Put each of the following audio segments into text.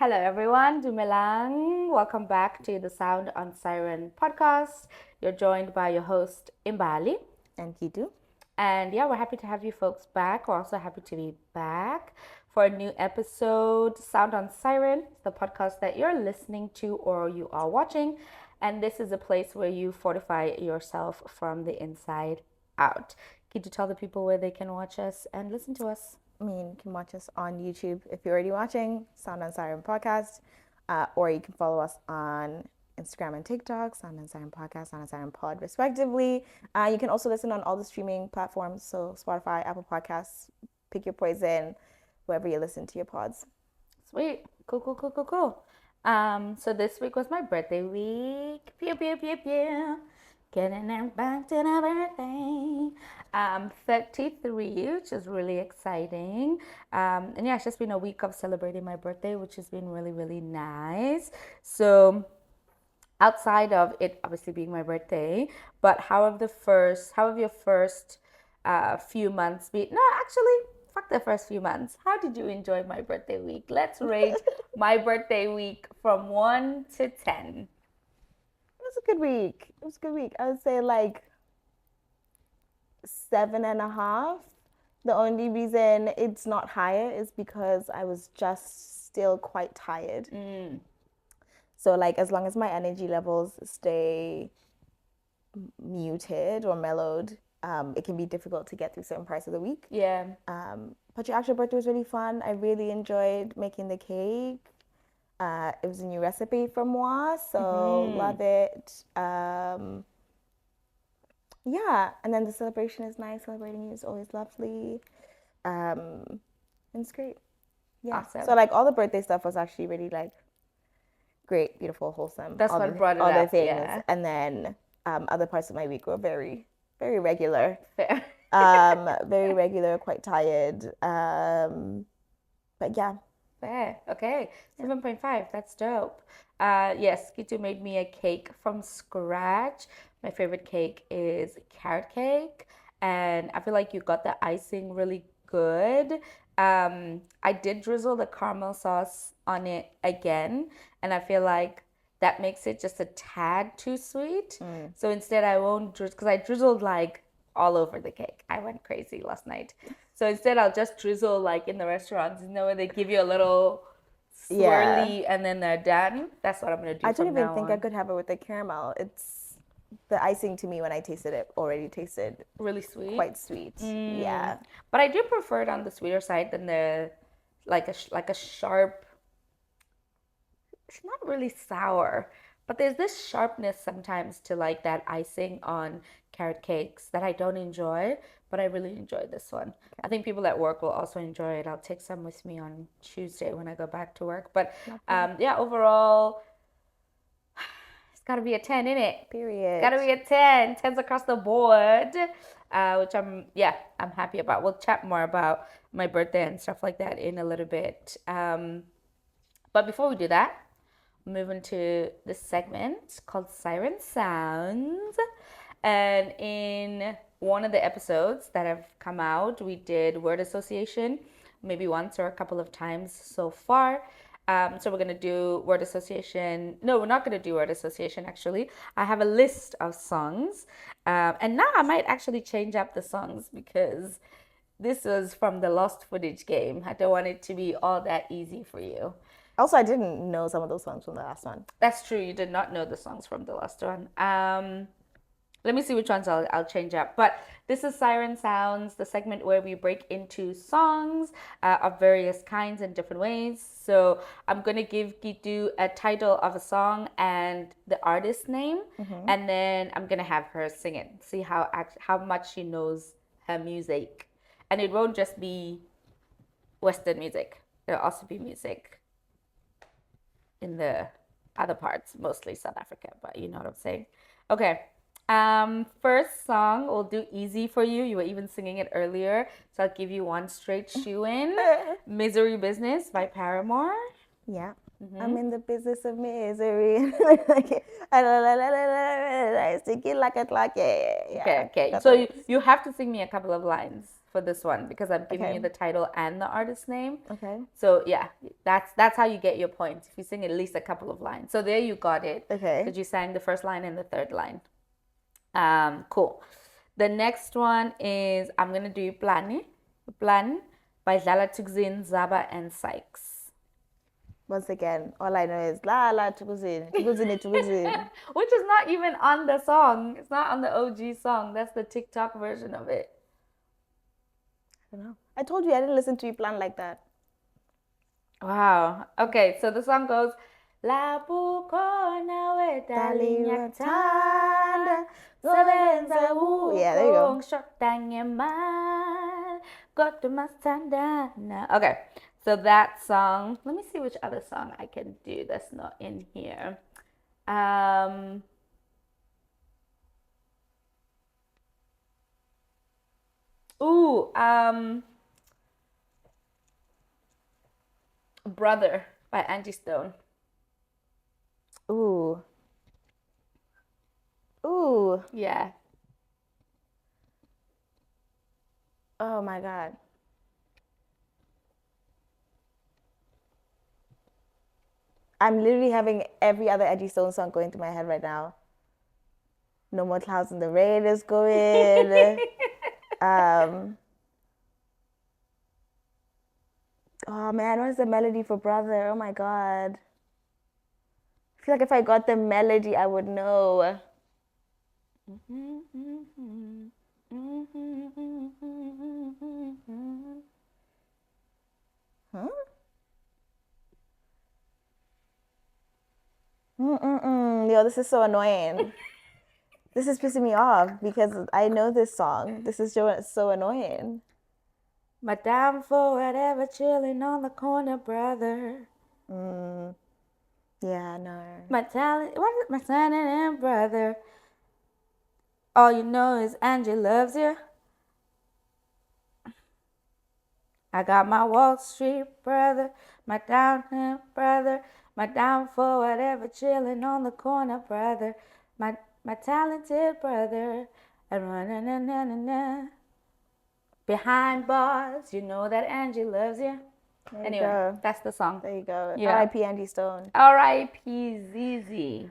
Hello everyone, Dumelang. Welcome back to the Sound on Siren podcast. You're joined by your host Imabli. And Kitu. And yeah, we're happy to have you folks back. We're also happy to be back for a new episode, Sound on Siren, the podcast that you're listening to or you are watching. And this is a place where you fortify yourself from the inside out. Kitu, tell the people where they can watch us and listen to us. You can watch us on YouTube if you're already watching Sound on Siren Podcast, or you can follow us on Instagram and TikTok, Sound on Siren Podcast, Sound on Siren Pod, respectively. You can also listen on all the streaming platforms, so Spotify, Apple Podcasts, pick your poison, wherever you listen to your pods. Sweet. Cool. So this week was my birthday week. Pew, pew, pew, pew. Getting it back to the birthday. 33, which is really exciting. And yeah, it's just been a week of celebrating my birthday, which has been really, really nice. So outside of it obviously being my birthday, but how have your first few months been? No, actually, fuck the first few months. How did you enjoy my birthday week? Let's rate my birthday week from 1 to 10. It was a good week. I would say like 7.5. The only reason it's not higher is because I was just still quite tired. So like as long as my energy levels stay muted or mellowed, it can be difficult to get through certain parts of the week. Yeah. But your actual birthday was really fun. I really enjoyed making the cake. It was a new recipe from moi, so love it. Yeah, and then the celebration is nice. Celebrating you is always lovely. And it's great. Yeah. Awesome. So like all the birthday stuff was actually really like great, beautiful, wholesome. That's what brought it all the up, things. yeah. And then other parts of my week were very, very regular. Fair. Very regular, quite tired. But yeah. Fair. Okay. 7.5. That's dope. Yes, Kitu made me a cake from scratch. My favorite cake is carrot cake, and I feel like you got the icing really good. I did drizzle the caramel sauce on it again, and I feel like that makes it just a tad too sweet. So instead, I won't drizzle because I drizzled like all over the cake. I went crazy last night. So instead, I'll just drizzle like in the restaurants, where they give you a little swirly and then they're done. That's what I'm gonna do. I didn't from even now think on. I could have it with the caramel. It's the icing to me when I tasted it already tasted Really sweet. quite sweet. Yeah. But I do prefer it on the sweeter side than the like a sharp. It's not really sour, but there's this sharpness sometimes to like that icing on carrot cakes that I don't enjoy, but I really enjoy this one. I think people at work will also enjoy it. I'll take some with me on Tuesday when I go back to work. But yeah, overall, it's got to be a 10, innit? Period. Got to be a 10. 10s across the board, which I'm happy about. We'll chat more about my birthday and stuff like that in a little bit. But before we do that, moving to this segment called Siren Sounds. And in one of the episodes that have come out, we did word association, maybe once or a couple of times so far. So we're going to do word association. No, we're not going to do word association, actually. I have a list of songs. And now I might actually change up the songs because this was from the lost footage game. I don't want it to be all that easy for you. Also, I didn't know some of those songs from the last one. That's true. You did not know the songs from the last one. Let me see which ones I'll change up. But this is Siren Sounds, the segment where we break into songs of various kinds and different ways. So I'm going to give Gitu a title of a song and the artist name. And then I'm going to have her sing it. See how much she knows her music. And it won't just be Western music. There'll also be music in the other parts, mostly South Africa, but you know what I'm saying. Okay. First song, we'll do easy for you. You were even singing it earlier, so I'll give you one straight shoe in. Misery Business by Paramore. Yeah. I'm in the business of misery. I stick it like a clock. Yeah. Okay. So you have to sing me a couple of lines for this one because I'm giving Okay. you the title and the artist name. Okay. So yeah, that's how you get your points if you sing at least a couple of lines. So there you got it. Okay. Because you sang the first line and the third line. Cool. The next one is I'm gonna do Plan by Zala Tugzin, Zaba, and Sykes. Once again, all I know is la la tukuzin, tukuzin, tukuzin. Which is not even on the song. It's not on the OG song. That's the TikTok version of it. I don't know. I told you I didn't listen to you plan like that. Wow. Okay, so the song goes La bukona we dalinyatanda sebenza Yeah, there you go. ukong shotanye mal gotumasandana. Okay, so that song. Let me see which other song I can do that's not in here. Ooh, Brother by Angie Stone. Ooh. Ooh. Yeah. Oh my God. I'm literally having every other Angie Stone song going through my head right now. No More Clouds in the Rain is going. Oh man, what is the melody for Brother? Oh my God. I feel like if I got the melody, I would know. Huh? Yo, this is so annoying. This is pissing me off because I know this song. This is so annoying. Madame for whatever chilling on the corner, brother. Yeah, no. My talent, what is my son and brother? All you know is Angie loves you. I got my Wall Street brother, my downtown brother, my down for whatever chilling on the corner, brother. My talented brother. Behind bars, you know that Angie loves you. Anyway, that's the song. There you go. Yeah. R.I.P. Angie Stone. R.I.P. ZZ.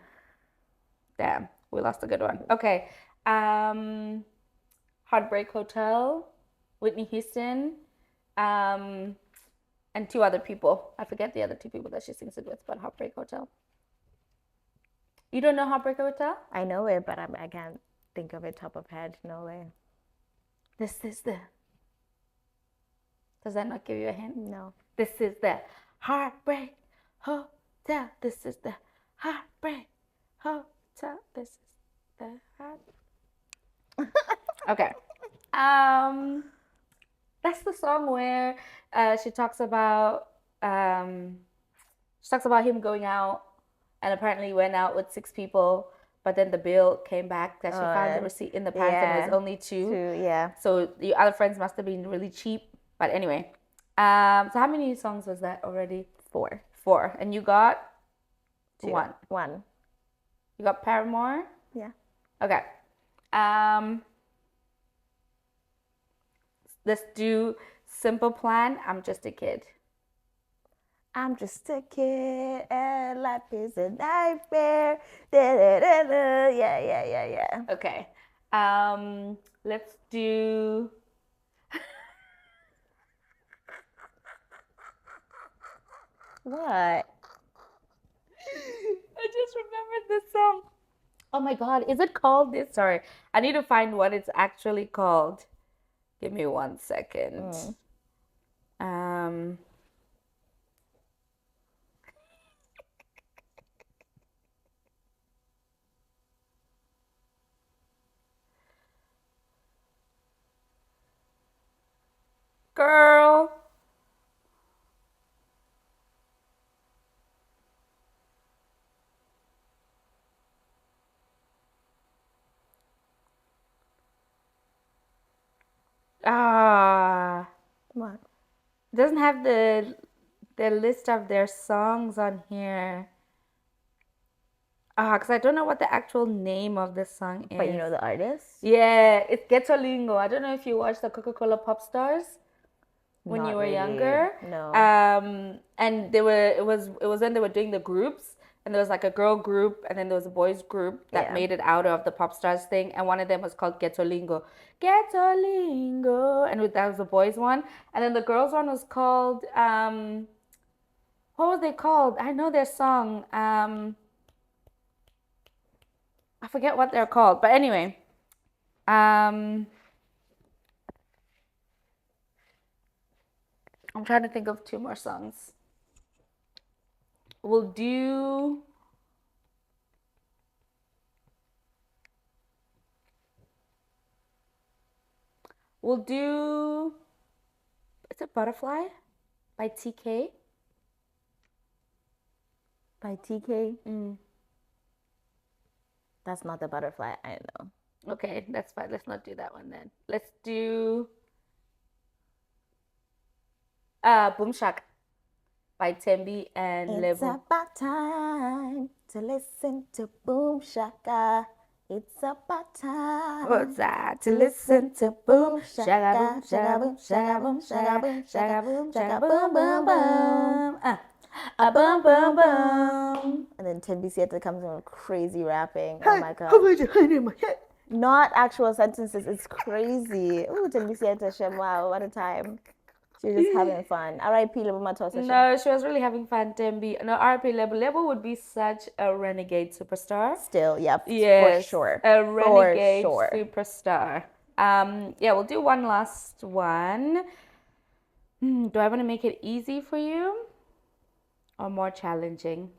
Damn, we lost a good one. Okay. Heartbreak Hotel, Whitney Houston, and two other people. I forget the other two people that she sings it with, but Heartbreak Hotel. You don't know Heartbreak Hotel? I know it, but I can't think of it top of head. No way. This is the. Does that not give you a hint? No. This is the Heartbreak Hotel. This is the Heartbreak Hotel. This is the Heartbreak. Okay. That's the song where she talks about him going out, and apparently he went out with 6 people, but then the bill came back that she found the receipt in the pants and it was only 2. Yeah. So the other friends must have been really cheap. But anyway, so how many songs was that already? 4. 4, and you got 2. 1. 1. You got Paramore. Yeah. Okay. Let's do Simple Plan. I'm just a kid. I'm just a kid and life is a nightmare. Yeah. Okay. Let's do. What? I just remembered this song. Oh my God, is it called this? Sorry, I need to find what it's actually called. Give me 1 second. Girl. Ah. What? Doesn't have the list of their songs on here. Because I don't know what the actual name of this song But you is. know the artist? Yeah, it's Ghetto I don't know if you watched the Coca-Cola Pop Stars when you Not were really. younger. No. And they were it was when they were doing the groups, and there was like a girl group and then there was a boys group that Yeah. made it out of the Pop Stars thing, and one of them was called Ghetto, and that was the boys one, and then the girls one was called what was they called? I know their song. I forget what they're called, but anyway, um, I'm trying to think of two more songs. We'll do. We'll do. Is it Butterfly by TK? By TK? That's not the butterfly I know. Okay, that's fine. Let's not do that one then. Let's do Boom Shack by Tembi and It's Lebu. about time to listen to Boom Shaka. It's about time What's that? To listen to boom, shaka boom, shaka boom, shaka boom, shaka shaka boom, shaka boom, boom, boom. A boom, boom, boom. And then Tim Sieta comes in with crazy rapping. Oh my god. Not actual sentences. It's crazy. Ooh, Tim Sieta, Shem, wow, what a time. She was just having fun. R.I.P. Lebuma. No, she was really having fun, Tembi. No, RP Lebu. Lebu would be such a renegade superstar. Still, yep, Yes, for sure. a renegade For sure. superstar. Yeah, we'll do one last one. Do I want to make it easy for you or more challenging?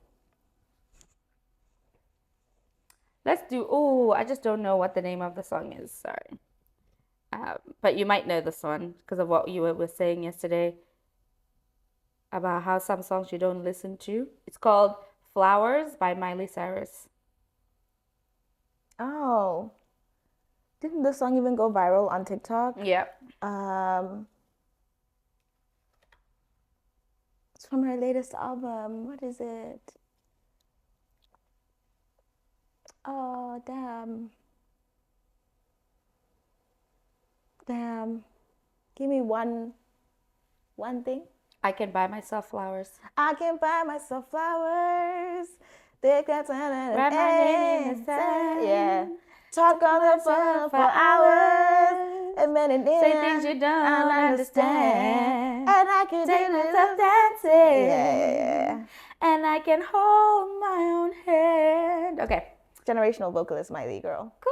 Let's do. Oh, I just don't know what the name of the song is. Sorry. But you might know this one because of what you were saying yesterday about how some songs you don't listen to. It's called Flowers by Miley Cyrus. Oh. Didn't the song even go viral on TikTok? Yep. It's from her latest album. What is it? Oh, damn. Damn. Give me one thing. I Can Buy Myself Flowers. I can buy myself flowers. They got Write my name in the sand. Yeah. Talk on the phone for hours. A minute in, Say things you don't understand. And I can Take do myself this. dancing. Yeah. And I can hold my own hand. Okay. Generational vocalist, Miley girl. Cool.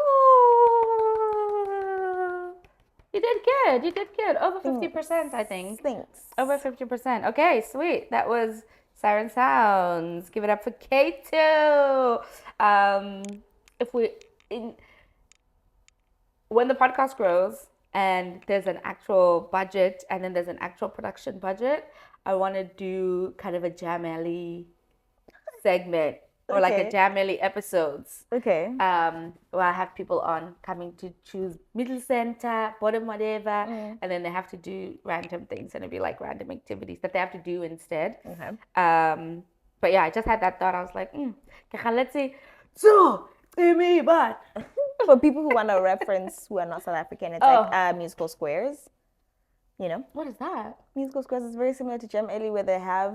You did good. You did good. Over 50%, I think. Thanks. Over 50%. Okay, sweet. That was Siren Sounds. Give it up for K2. If we when the podcast grows and there's an actual budget and then there's an actual production budget, I want to do kind of a Jam Alley segment or like a Okay. Jam Alley episodes. Okay. Where I have people on coming to choose middle center, bottom whatever, and then they have to do random things and it'd be like random activities that they have to do instead. Okay. But yeah, I just had that thought. I was like, let's see. So, me, but For people who want to reference who are not South African, it's like musical squares. You know, what is that? musical squares is very similar to Gem Ellie, where they have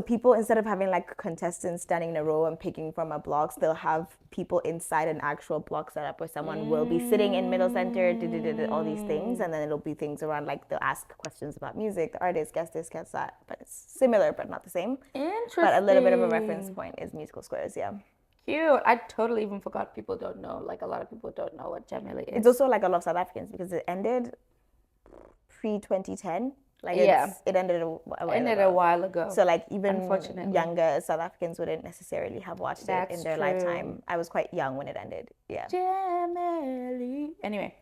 people instead of having like contestants standing in a row and picking from a blocks, they'll have people inside an actual block setup where someone will be sitting in middle center, all these things, and then it'll be things around like they'll ask questions about music, the artist, guess this, guess that, but it's similar but not the same. Interesting. But a little bit of a reference point is musical squares, yeah. Cute. I totally even forgot people don't know. Like a lot of people don't know what Jam Alley is. It's also like a lot of South Africans because it ended pre-2010. Like it ended a while ago. So like even unfortunately, younger South Africans wouldn't necessarily have watched it in their lifetime. I was quite young when it ended. Yeah. Jam Alley. Anyway,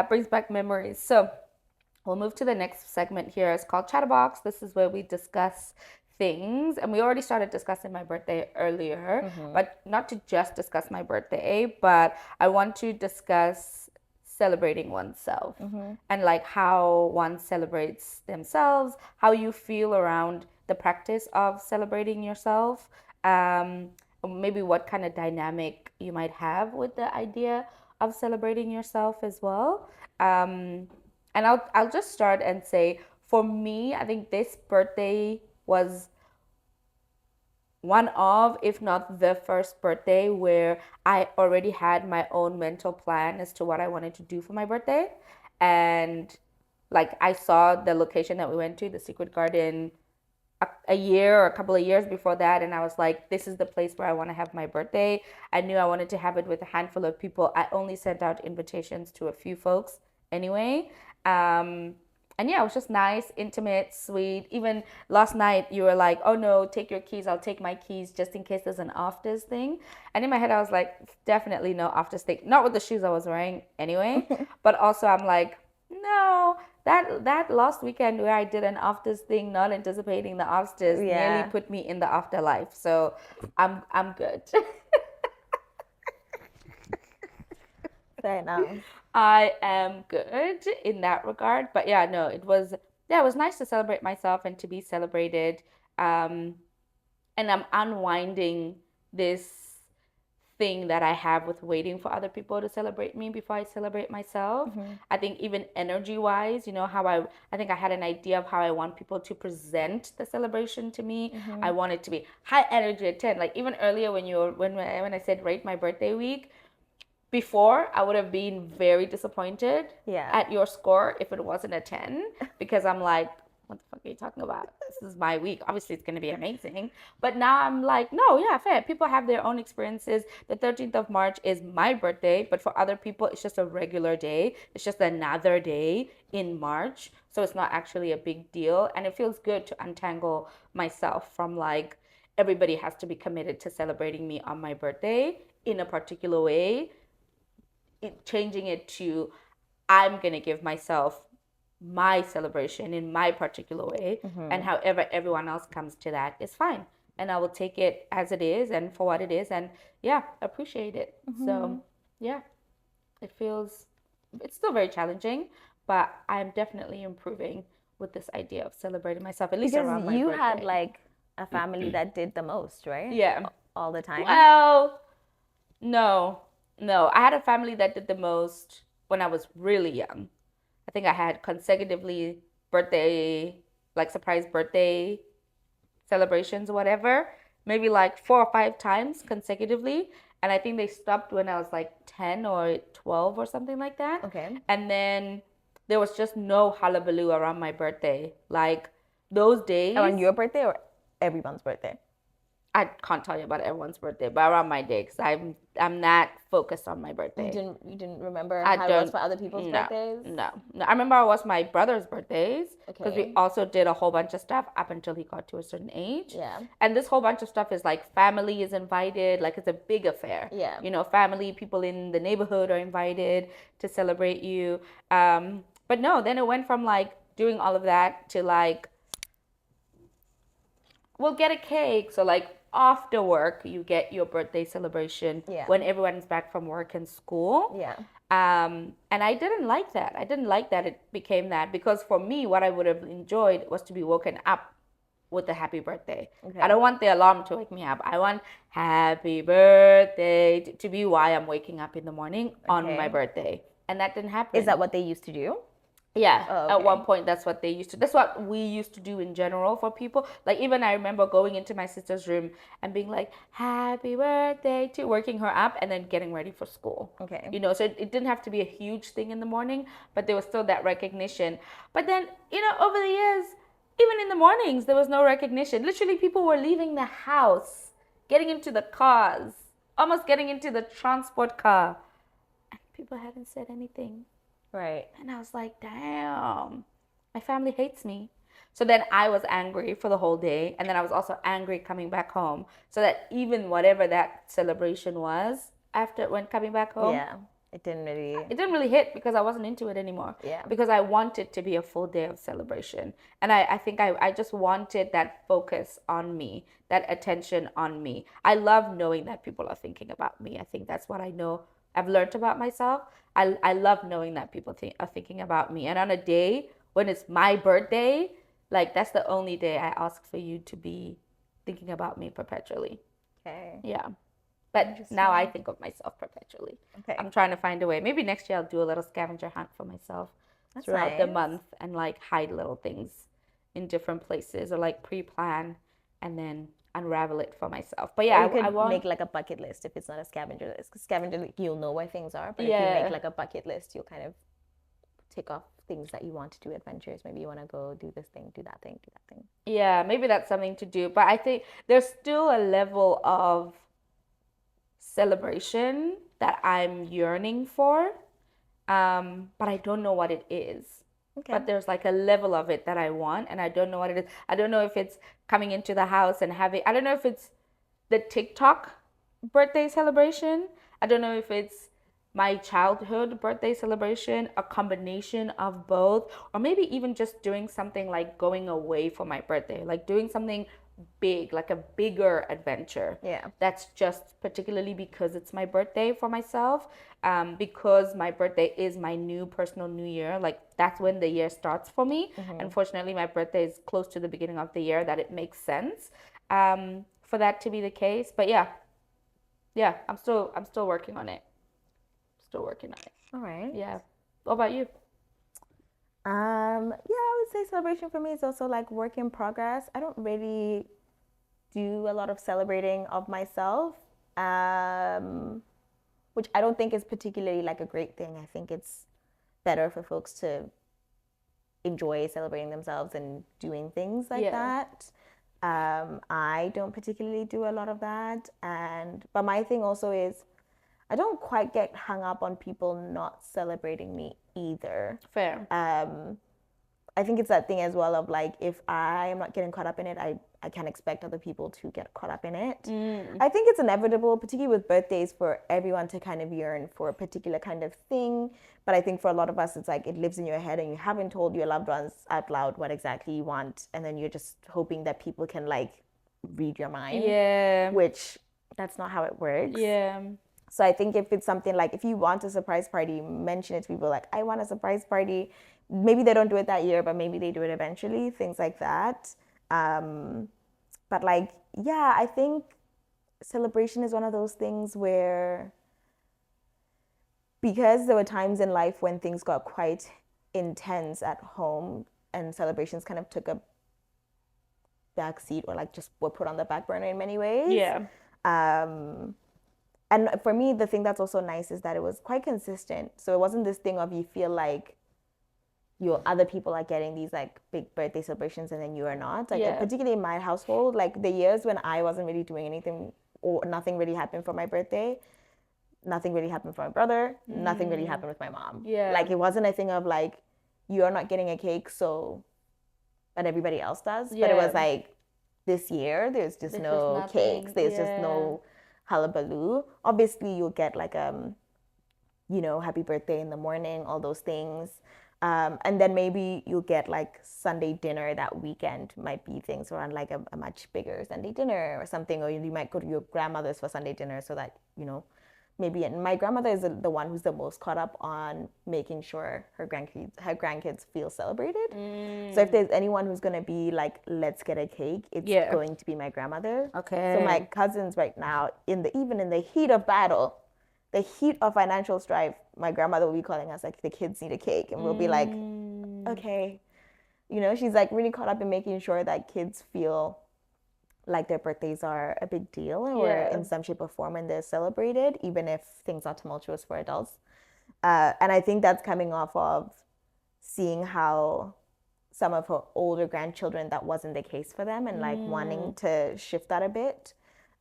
brings back memories. So we'll move to the next segment here. It's called Chatterbox. This is where we discuss things, and we already started discussing my birthday earlier, but not to just discuss my birthday, but I want to discuss celebrating oneself and like how one celebrates themselves, how you feel around the practice of celebrating yourself. Um, Maybe what kind of dynamic you might have with the idea of celebrating yourself as well. And I'll just start and say, for me, I think this birthday was one of, if not the first birthday where I already had my own mental plan as to what I wanted to do for my birthday. And like I saw the location that we went to, the Secret Garden, a year or a couple of years before that, and I was like, this is the place where I want to have my birthday. I knew I wanted to have it with a handful of people. I only sent out invitations to a few folks anyway. um and yeah, it was just nice, intimate, sweet. Even last night you were like, oh no, take your keys, I'll take my keys just in case there's an afters thing. And in my head I was like, definitely no afters thing, not with the shoes I was wearing anyway. But also I'm like, no, that last weekend where I did an afters thing, not anticipating the afters, nearly Yeah. put me in the afterlife. So I'm good. Fair enough. I am good in that regard. But yeah, no, it was nice to celebrate myself and to be celebrated. Um, and I'm unwinding this thing that I have with waiting for other people to celebrate me before I celebrate myself. I think even energy wise, you know, how I think I had an idea of how I want people to present the celebration to me. I want it to be high energy at 10. Like even earlier when you were when I said rate my birthday week, before I would have been very disappointed Yeah. at your score if it wasn't a 10, because I'm like, what the fuck are you talking about? This is my week, obviously it's going to be amazing. But now I'm like, no, yeah, fair, people have their own experiences. The 13th of March is my birthday, but for other people it's just a regular day, it's just another day in March, so it's not actually a big deal. And it feels good to untangle myself from like everybody has to be committed to celebrating me on my birthday in a particular way. Changing it to, I'm gonna give myself my celebration in my particular way, and however everyone else comes to that is fine, and I will take it as it is and for what it is, and yeah, appreciate it. So yeah, it feels, it's still very challenging, but I'm definitely improving with this idea of celebrating myself, at least Because around my you had birthday. like a family that did the most, right? Yeah. All the time. Well, no, no. I had a family that did the most when I was really young. I think I had consecutively birthday, like surprise birthday celebrations or whatever, maybe like 4 or 5 times consecutively. And I think they stopped when I was like 10 or 12 or something like that. Okay. And then there was just no hullabaloo around my birthday. Like those days, Around your birthday or everyone's birthday? I can't tell you about everyone's birthday, but around my day, because I'm not focused on my You birthday. didn't remember I how it was don't. for other people's No, birthdays? no. I remember it was my brother's birthdays because we Okay. also did a whole bunch of stuff up until he got to a certain age. Yeah. And this whole bunch of stuff is like family is invited, like it's a big affair. Yeah. You know, family, people in the neighborhood are invited to celebrate you. But no, then it went from like doing all of that to like, we'll get a cake. So like after work, you get your birthday celebration Yeah. when everyone's back from work and school. Yeah. And I didn't like that. I didn't like that it became that, because for me, what I would have enjoyed was to be woken up with a happy birthday. Okay. I don't want the alarm to wake me up. I want happy birthday to be why I'm waking up in the morning on my Okay. birthday. And that didn't happen. Is that what they used to do? Yeah, Oh, at okay. one point that's what they used to. That's what we used to do in general for people. Like even I remember going into my sister's room and being like, "Happy birthday" to working her up and then getting ready for school. Okay. You know, so it didn't have to be a huge thing in the morning, but there was still that recognition. But then, you know, over the years, even in the mornings, there was no recognition. Literally, people were leaving the house, getting into the cars, almost getting into the transport car, and people hadn't said anything. Right. And I was like, damn, my family hates me. So then I was angry for the whole day. And then I was also angry coming back home. So that even whatever that celebration was after when coming back home, Yeah. It didn't really hit because I wasn't into it anymore. Yeah. Because I wanted to be a full day of celebration. And I think I just wanted that focus on me, that attention on me. I love knowing that people are thinking about me. I think that's what I know I've learned about myself. I love knowing that people are thinking about me. And on a day when it's my birthday, Like that's the only day I ask for you to be thinking about me perpetually. Okay. Yeah. But now I Interesting. think of myself perpetually. Okay. I'm trying to find a way. Maybe next year I'll do a little scavenger hunt for myself That's throughout the nice. month and like hide little things in different places or like pre-plan and then unravel it for myself. But Or yeah, you I could want, make like a bucket list if it's not a scavenger list. Because scavenger, like, you'll know where things are. But if you make yeah, like a bucket list, you'll kind of tick off things that you want to do, adventures. Maybe you want to go do this thing, do that thing, do that thing. yeah, maybe that's something to do. But I think there's still a level of celebration that I'm yearning for. But I don't know what it is. Okay. But there's like a level of it that I want, and I don't know what it is. I don't know if it's coming into the house and having, I don't know if it's the TikTok birthday celebration. I don't know if it's my childhood birthday celebration, a combination of both, or maybe even just doing something like going away for my birthday, like doing something big, like a bigger adventure. Yeah. That's just particularly because it's my birthday for myself. Because my birthday is my new personal new year. Like that's when the year starts for me. Mm-hmm. Unfortunately, my birthday is close to the beginning of the year that it makes sense for that to be the case. But yeah, yeah, I'm still working on it. Still working on it. All right. Yeah. What about you? Yeah, I would say celebration for me is also like work in progress. I don't really do a lot of celebrating of myself, um, which I don't think is particularly like a great thing. I think it's better for folks to enjoy celebrating themselves and doing things like Yeah. that. I don't particularly do a lot of that, and but my thing also is I don't quite get hung up on people not celebrating me either. Fair. I think it's that thing as well of like if I am not getting caught up in it, I can't expect other people to get caught up in it. I think it's inevitable, particularly with birthdays, for everyone to kind of yearn for a particular kind of thing. But I think for a lot of us, it's like it lives in your head and you haven't told your loved ones out loud what exactly you want. And then you're just hoping that people can like read your mind, Yeah. which that's not how it works. Yeah. So I think if it's something like if you want a surprise party, mention it to people like I want a surprise party. Maybe they don't do it that year, but maybe they do it eventually. Things like that. Um, but like yeah, I think celebration is one of those things where because there were times in life when things got quite intense at home and celebrations kind of took a back seat or like just were put on the back burner in many ways. Yeah. Um, and for me, the thing that's also nice is that it was quite consistent. So it wasn't this thing of you feel like your other people are getting these like big birthday celebrations and then you are not. Like Yeah. particularly in my household, like the years when I wasn't really doing anything or nothing really happened for my birthday, nothing really happened for my brother, nothing really happened with my mom. Yeah. Like it wasn't a thing of like you're not getting a cake, so but everybody else does. But it was Yeah. like this year there's just There's just no cakes, nothing. there's just Yeah. no hullabaloo. Obviously you'll get like happy birthday in the morning, all those things. And then maybe you'll get like Sunday dinner that weekend, might be things around like a much bigger Sunday dinner or something, or you might go to your grandmother's for Sunday dinner so that, maybe. And my grandmother is the one who's the most caught up on making sure her grandkids feel celebrated. So if there's anyone who's going to be like, let's get a cake, it's Yeah. going to be my grandmother. So my Okay. cousins right now, even in the heat of battle, the heat of financial strife, my grandmother will be calling us like the kids need a cake, and we'll be like, okay, she's like really caught up in making sure that kids feel like their birthdays are a big deal or Yeah. in some shape or form and they're celebrated, even if things are tumultuous for adults. And I think that's coming off of seeing how some of her older grandchildren that wasn't the case for them and like wanting to shift that a bit.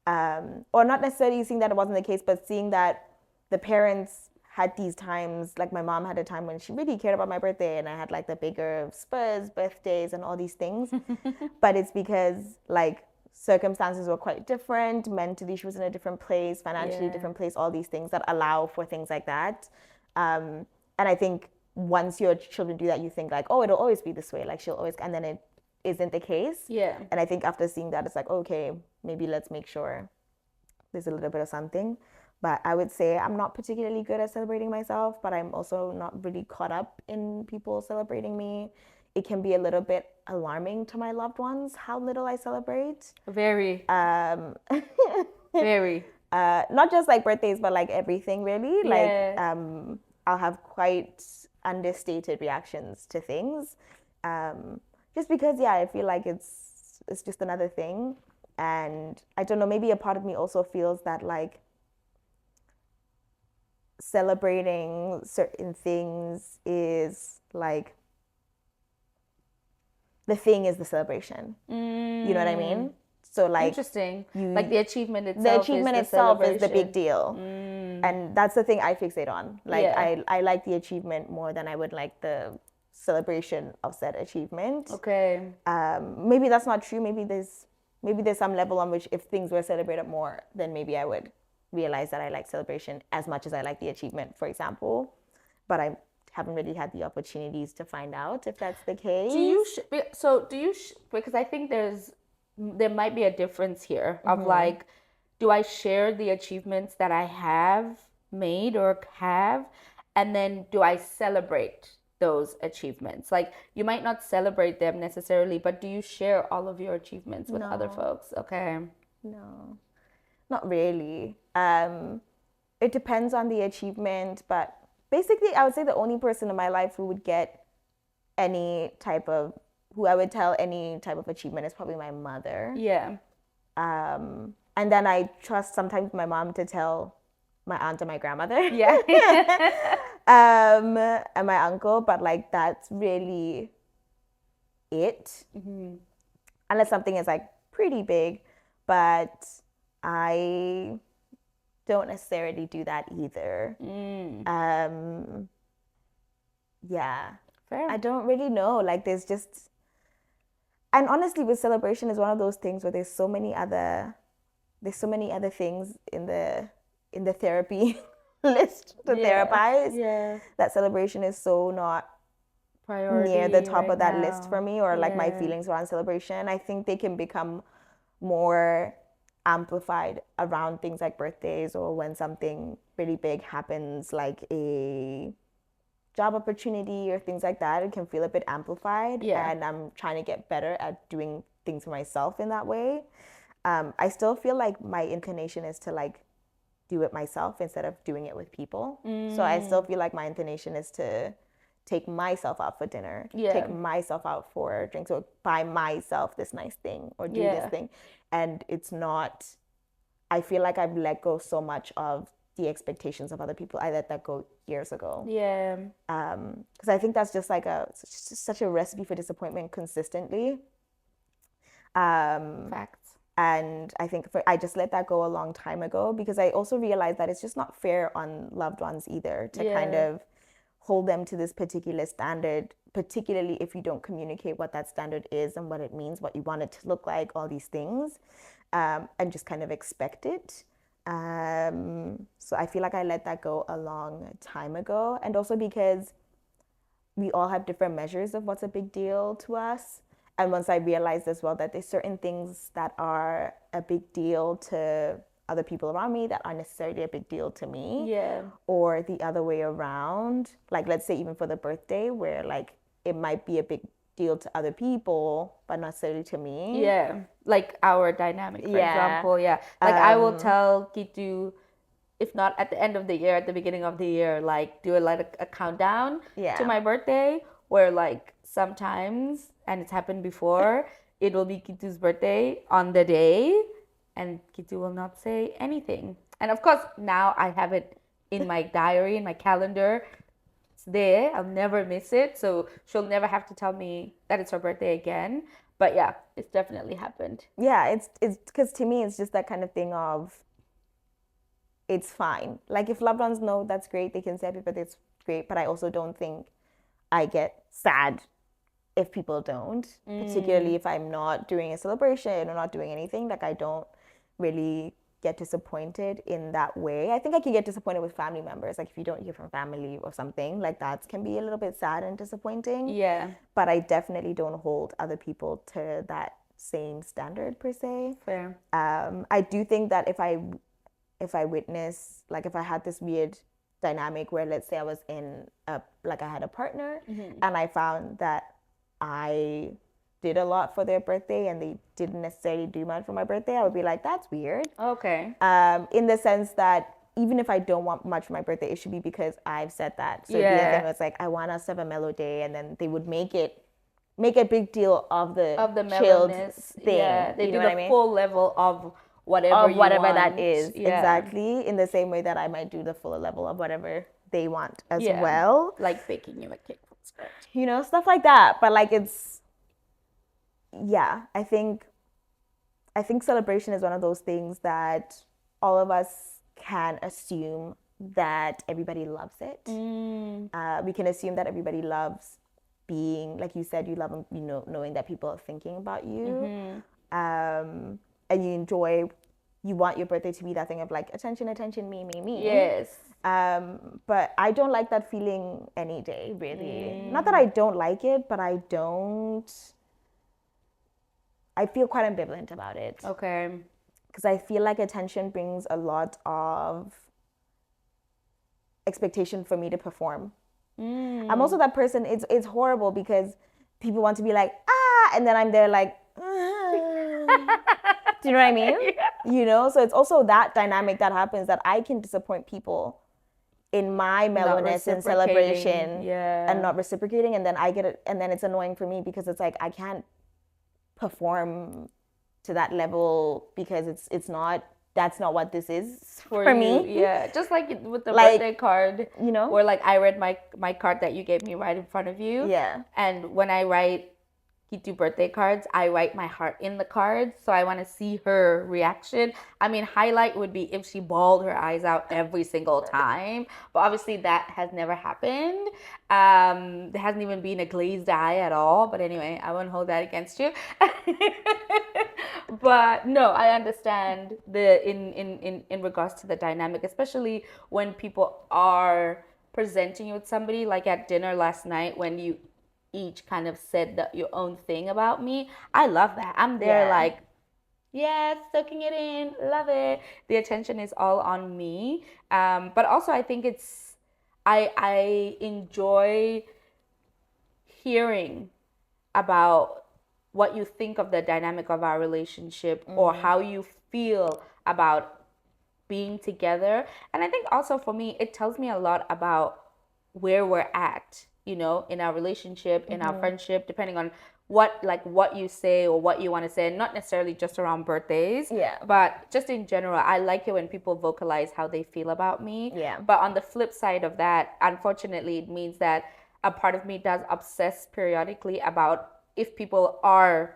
Or not necessarily seeing that it wasn't the case, but seeing that the parents had these times, like my mom had a time when she really cared about my birthday and I had like the bigger Spurs birthdays and all these things. But it's because like circumstances were quite different. Mentally, she was in a different place, financially, Yeah. different place, all these things that allow for things like that. And I think once your children do that, you think like, oh, it'll always be this way. Like she'll always, and then it isn't the case. Yeah. And I think after seeing that, it's like, okay, maybe let's make sure there's a little bit of something. But I would say I'm not particularly good at celebrating myself, but I'm also not really caught up in people celebrating me. it can be a little bit alarming to my loved ones how little I celebrate. Very, very. Not just like birthdays, but like everything really. Like Yeah. I'll have quite understated reactions to things, just because I feel like it's just another thing, and I don't know. Maybe a part of me also feels that like celebrating certain things is like the thing is the celebration. You know what I mean? So like Interesting. Like you the achievement the itself is achievement the itself is the big celebration. deal. And that's the thing I fixate on. Like Yeah. I like the achievement more than I would like the celebration of said achievement. Okay. Maybe that's not true. Maybe there's some level on which if things were celebrated more, then maybe I would realize that I like celebration as much as I like the achievement, for example. But I haven't really had the opportunities to find out if that's the case. Do you because I think there might be a difference here of like, do I share the achievements that I have made or have, and then do I celebrate those achievements? Like you might not celebrate them necessarily, but do you share all of your achievements with other No, folks? Okay. no, not really. It depends on the achievement, but basically, I would say the only person in my life who would get any type of who I would tell any type of achievement is probably my mother. Yeah. And then I trust sometimes my mom to tell my aunt and my grandmother. Yeah. And my uncle, but like that's really it. Unless something is like pretty big, but I don't necessarily do that either. Yeah. Fair. I don't really know. Like there's just and honestly with celebration is one of those things where there's so many other things in the therapy list to therapize. Yeah. That celebration is so not near the Priority top right of that list for now. me or like my Yeah. feelings around celebration. I think they can become more amplified around things like birthdays or when something really big happens like a job opportunity or things like that. It can feel a bit amplified. Yeah. And I'm trying to get better at doing things for myself in that way. I still feel like my inclination is to like do it myself instead of doing it with people. So I still feel like my inclination is to take myself out for dinner, take myself out for drinks, or buy myself this nice thing or do this thing. And it's not, I feel like I've let go so much of the expectations of other people. I let that go years ago. Yeah. Because I think that's just like it's just such a recipe for disappointment consistently. Facts. And I think I just let that go a long time ago because I also realized that it's just not fair on loved ones either to kind of hold them to this particular standard, particularly if you don't communicate what that standard is and what it means, what you want it to look like, all these things, and just kind of expect it. So I feel like I let that go a long time ago. And also because we all have different measures of what's a big deal to us. And once I realized as well that there's certain things that are a big deal to other people around me that aren't necessarily a big deal to me. Yeah. Or the other way around. Like let's say even for the birthday where like it might be a big deal to other people, but not necessarily to me. Yeah. Like our dynamic, for Yeah. example. Yeah. Like I will tell Gitu, if not at the end of the year, at the beginning of the year, like do like a countdown to my birthday where like sometimes, and it's happened before, it will be Kitu's birthday on the day and Kitu will not say anything. And of course, now I have it in my diary, in my calendar. It's there. I'll never miss it. So she'll never have to tell me that it's her birthday again. But yeah, it's definitely happened. Yeah, it's because to me it's just that kind of thing of it's fine. Like if loved ones know, that's great. They can say happy birthday, it's great. But I also don't think I get sad if people don't, particularly if I'm not doing a celebration or not doing anything. Like I don't really get disappointed in that way. I think I can get disappointed with family members. Like if you don't hear from family or something, like that can be a little bit sad and disappointing. Yeah. But I definitely don't hold other people to that same standard per se. Fair. I do think that if I witness, like if I had this weird dynamic where let's say I was in I had a partner and I found that I did a lot for their birthday and they didn't necessarily do much for my birthday, I would be like, that's weird. Okay. In the sense that even if I don't want much for my birthday, it should be because I've said that. So it'd be a thing Yeah. where it's like, I want us to have a mellow day, and then they would make a big deal of the Of the chilled mellowness. Yeah. thing. They You know do what the I mean? full level of whatever Of you whatever that want. is, Yeah. exactly. In the same way that I might do the fuller level of whatever they want as Yeah. well. Like baking you a cake from scratch. You know, stuff like that. But like yeah, I think celebration is one of those things that all of us can assume that everybody loves it. We can assume that everybody loves being, like you said, you love, knowing that people are thinking about you. And you want your birthday to be that thing of like, attention, attention, me. Yes. But I don't like that feeling any day, really. Not that I don't like it, but I feel quite ambivalent about it. Okay. Because I feel like attention brings a lot of expectation for me to perform. I'm also that person, it's horrible because people want to be like, and then I'm there like, do you know what I mean? Yeah. So it's also that dynamic that happens, that I can disappoint people in my mellowness and celebration, and not reciprocating, and then I get it, and then it's annoying for me because it's like I can't perform to that level because that's not what this is for me. Yeah, just like with the birthday card, or like I read my card that you gave me right in front of you. Yeah. And when I write Kitu birthday cards, I write my heart in the card, so I want to see her reaction. I mean, highlight would be if she bawled her eyes out every single time, but obviously that has never happened. There hasn't even been a glazed eye at all. But anyway, I won't hold that against you. But no, I understand in regards to the dynamic, especially when people are presenting you with somebody, like at dinner last night when you each kind of said your own thing about me. I love that. I'm there like, yes, soaking it in, love it. The attention is all on me. But also I think I enjoy hearing about what you think of the dynamic of our relationship, or how you feel about being together. And I think also for me, it tells me a lot about where we're at, in our relationship, in our friendship, depending on what you say or what you want to say, and not necessarily just around birthdays. Yeah. But just in general, I like it when people vocalize how they feel about me. Yeah. But on the flip side of that, unfortunately, it means that a part of me does obsess periodically about if people are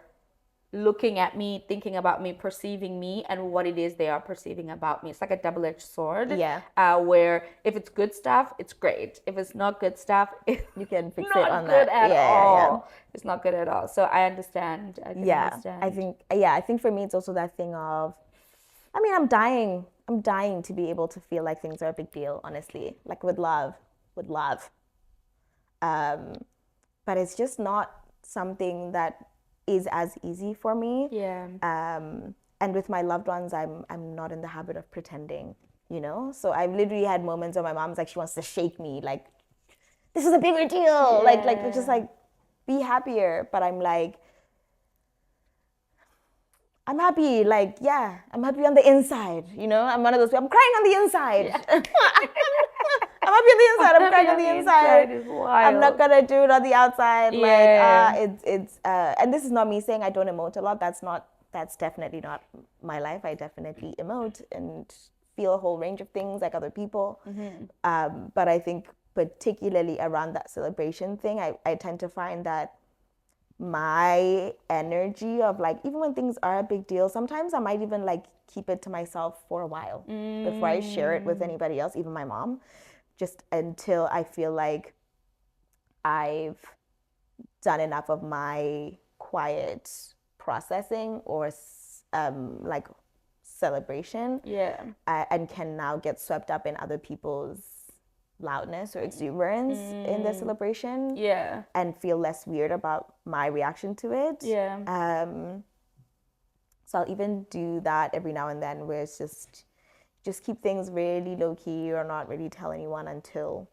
looking at me, thinking about me, perceiving me, and what it is they are perceiving about me. It's like a double-edged sword. Yeah. Where if it's good stuff, it's great. If it's not good stuff, it's you can fix not it on good that. at all. It's not good at all. So I understand. I can understand. I think for me it's also that thing of, I mean, I'm dying to be able to feel like things are a big deal, honestly. Like with love. But it's just not something that is as easy for me. Yeah. And with my loved ones, I'm not in the habit of pretending, So I've literally had moments where my mom's like, she wants to shake me, like, this is a bigger deal. Yeah. Like just like, be happier. But I'm like, I'm happy. Like, yeah, I'm happy on the inside. I'm one of those people. I'm crying on the inside. Yeah. I'm happy on the inside. I'm crying on the inside. I'm not gonna do it on the outside. Yeah. And this is not me saying I don't emote a lot. That's definitely not my life. I definitely emote and feel a whole range of things like other people. But I think particularly around that celebration thing, I tend to find that my energy of like, even when things are a big deal, sometimes I might even like keep it to myself for a while before I share it with anybody else, even my mom, just until I feel like I've done enough of my quiet processing or like celebration, and can now get swept up in other people's loudness or exuberance in the celebration, and feel less weird about my reaction to it. So I'll even do that every now and then, where it's just keep things really low key or not really tell anyone until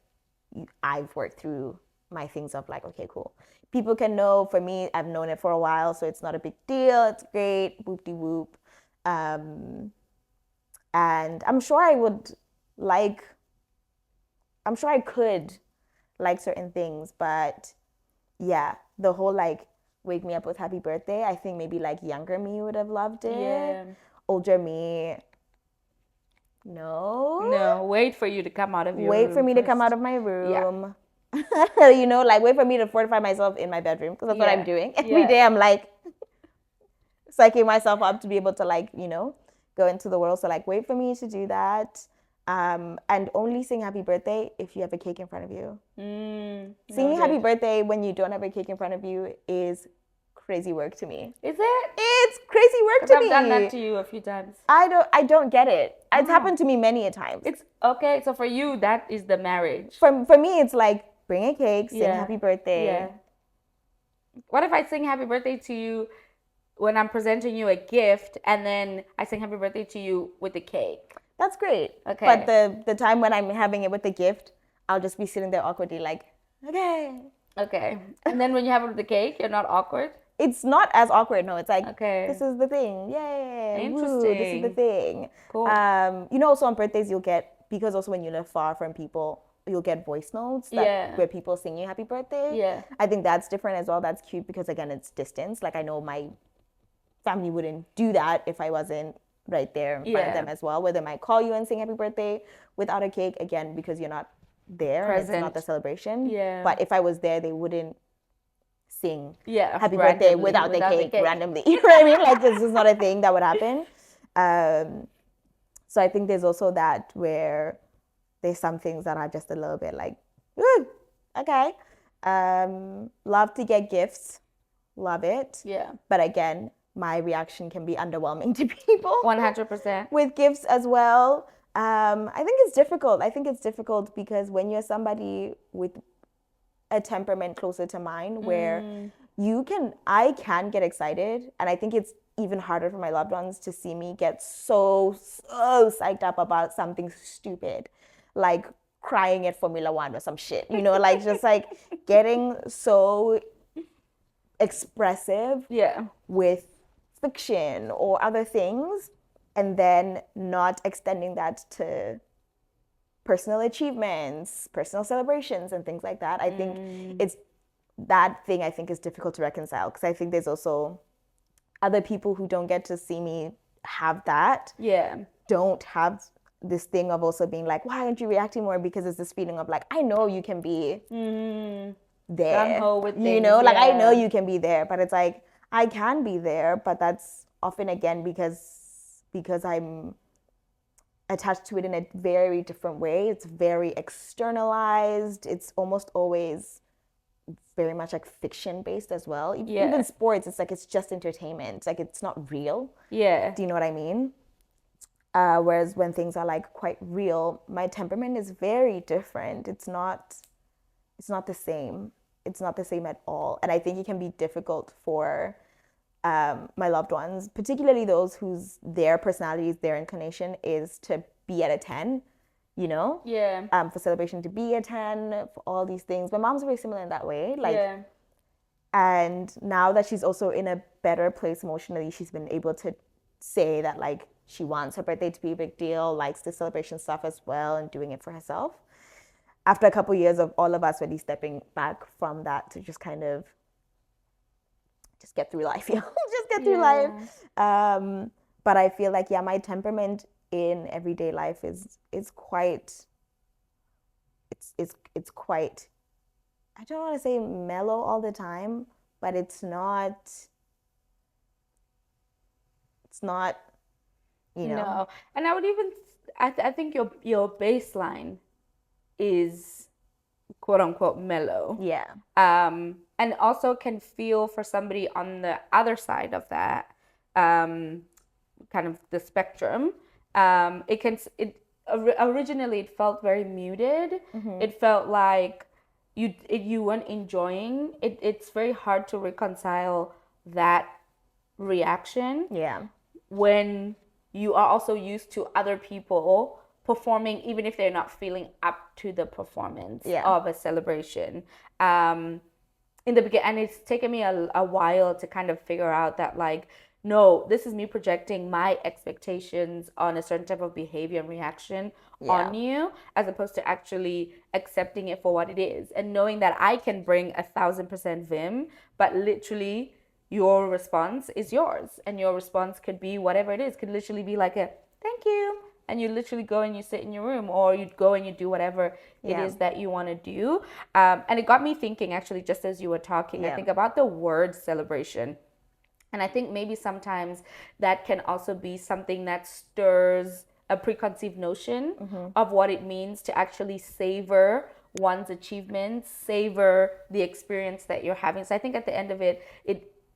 I've worked through my things of like, okay, cool. People can know. For me, I've known it for a while, so it's not a big deal. It's great. Whoop de whoop. And I'm sure I would like. I'm sure I could like certain things, but yeah, the whole like wake me up with happy birthday. I think maybe like younger me would have loved it. Yeah. Older me, no. No, wait for you to come out of your Wait for room me to come out first. of my Yeah. room. Like wait for me to fortify myself in my bedroom because that's what I'm Yeah. doing. Yeah. Every day I'm like psyching myself up to be able to like, go into the world. So like wait for me to do that. And only sing happy birthday if you have a cake in front of you. Singing happy Noted. birthday when you don't have a cake in front of you is crazy work to me. Is it? It's crazy work Because to I've me. done that to you a few times. I don't get it. It's happened to me many a times. It's okay. So for you, that is the marriage. For me, it's like bring a cake, sing Yeah. happy birthday. Yeah. What if I sing happy birthday to you when I'm presenting you a gift, and then I sing happy birthday to you with the cake? That's great. Okay. But the time when I'm having it with the gift, I'll just be sitting there awkwardly like, okay. Okay. And then when you have it with the cake, you're not awkward? It's not as awkward. No, it's like, Okay. this is the thing. Yay. Woo, Interesting. this is the thing. Cool. Also on birthdays, you'll get, because also when you live far from people, you'll get voice notes where people sing you happy birthday. Yeah. I think that's different as well. That's cute because, again, it's distance. Like, I know my family wouldn't do that if I wasn't right there in front of them as well. Where they might call you and sing happy birthday without a cake, again, because you're not there. Present. It's not the celebration. Yeah. But if I was there, they wouldn't sing happy randomly, birthday without the cake randomly. You know what I mean? Like, this is not a thing that would happen. So I think there's also that where there's some things that are just a little bit like, ooh, okay. Love to get gifts. Love it. Yeah. But again, my reaction can be underwhelming to people. 100%. With gifts as well. I think it's difficult. I think it's difficult because when you're somebody with a temperament closer to mine where I can get excited, and I think it's even harder for my loved ones to see me get so psyched up about something stupid, like crying at Formula One or some shit, like just like getting so expressive with fiction or other things, and then not extending that to personal achievements, personal celebrations, and things like that. I think it's that thing I think is difficult to reconcile because I think there's also other people who don't get to see me have that. Yeah. Don't have this thing of also being like, why aren't you reacting more? Because it's this feeling of like, I know you can be there. Gung-ho with things, like I know you can be there, but it's like I can be there, but that's often again because I'm attached to it in a very different way. It's very externalized. It's almost always very much like fiction based as well. Even sports, it's like it's just entertainment. It's like it's not real. Yeah. Do you know what I mean? Whereas when things are like quite real, my temperament is very different. It's not the same. It's not the same at all. And I think it can be difficult for my loved ones, particularly those whose their personalities, their inclination is to be at a 10, Yeah. for celebration to be a 10, for all these things. My mom's very similar in that way. Yeah. And now that she's also in a better place emotionally, she's been able to say that like she wants her birthday to be a big deal, likes the celebration stuff as well, and doing it for herself. After a couple of years of all of us really stepping back from that to just kind of just get through life, just get through life. But I feel like, my temperament in everyday life is quite, it's quite, I don't want to say mellow all the time, but it's not, No. And I would even, I think your baseline is quote unquote mellow. Yeah. And also can feel for somebody on the other side of that, kind of the spectrum. Originally it felt very muted. Mm-hmm. It felt like you weren't enjoying it. It's very hard to reconcile that reaction. Yeah. When you are also used to other people performing even if they're not feeling up to the performance Yeah. of a celebration. In the beginning, and it's taken me a while to kind of figure out that, like, no, this is me projecting my expectations on a certain type of behavior and reaction Yeah. on you, as opposed to actually accepting it for what it is and knowing that I can bring 1,000% vim, but literally your response is yours, and your response could be whatever it is. Could literally be like a thank you, and you literally go and you sit in your room, or you go and you do whatever it Yeah. is that you want to do. And it got me thinking, actually, just as you were talking, I Yeah. think about the word celebration. And I think maybe sometimes that can also be something that stirs a preconceived notion of what it means to actually savor one's achievements, savor the experience that you're having. So I think at the end of it,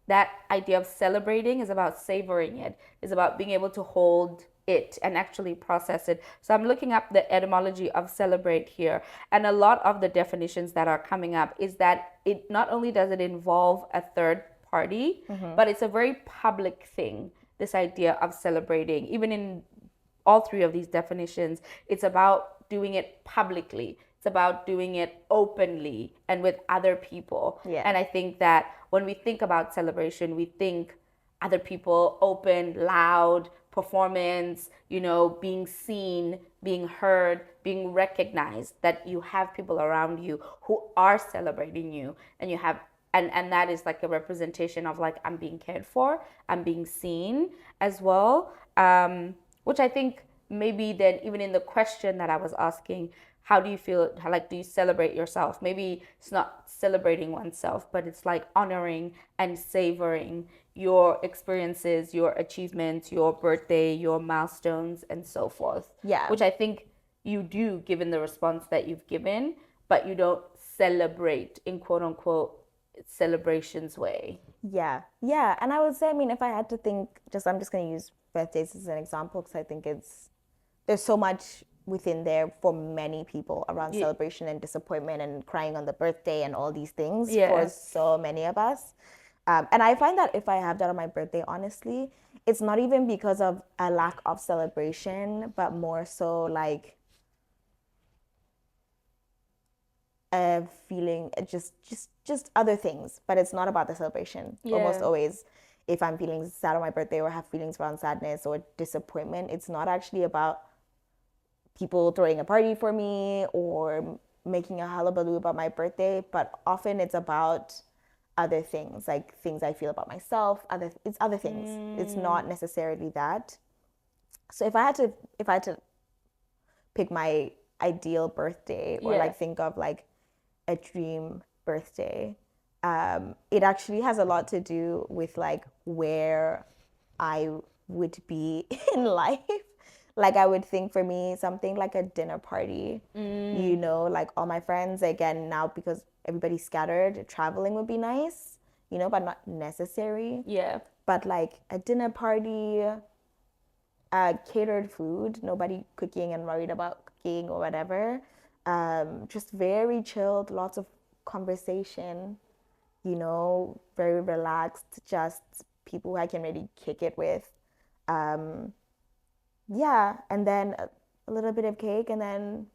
that idea of celebrating is about savoring it, is about being able to hold it and actually process it. So I'm looking up the etymology of celebrate here, and a lot of the definitions that are coming up is that it not only does it involve a third party, but it's a very public thing. This idea of celebrating, even in all three of these definitions, it's about doing it publicly. It's about doing it openly and with other people. Yeah. And I think that when we think about celebration, we think other people, open, loud, performance, being seen, being heard, being recognized, that you have people around you who are celebrating you, and you have and that is like a representation of, like, I'm being cared for, I'm being seen as well. Which I think maybe then, even in the question that I was asking, how do you feel, like, do you celebrate yourself? Maybe it's not celebrating oneself, but it's like honoring and savoring your experiences, your achievements, your birthday, your milestones, and so forth. Yeah. Which I think you do, given the response that you've given, but you don't celebrate in quote unquote celebrations way. Yeah. Yeah. And I would say, I mean, if I had to think, I'm just going to use birthdays as an example because I think there's so much within there for many people around celebration and disappointment and crying on the birthday and all these things for so many of us. And I find that if I have that on my birthday, honestly, it's not even because of a lack of celebration, but more so like a feeling, just other things. But it's not about the celebration. Almost always, if I'm feeling sad on my birthday or have feelings around sadness or disappointment, it's not actually about people throwing a party for me or making a hullabaloo about my birthday, but often it's about other things, like things I feel about myself. It's other things. It's not necessarily that. So if I had to pick my ideal birthday or like think of like a dream birthday, it actually has a lot to do with like where I would be in life. Like I would think for me something like a dinner party, like all my friends, again, now because everybody's scattered, traveling would be nice, but not necessary. Yeah. But like a dinner party, catered food, nobody cooking and worried about cooking or whatever. Just very chilled, lots of conversation, very relaxed, just people who I can really kick it with. Yeah, and then a little bit of cake, and then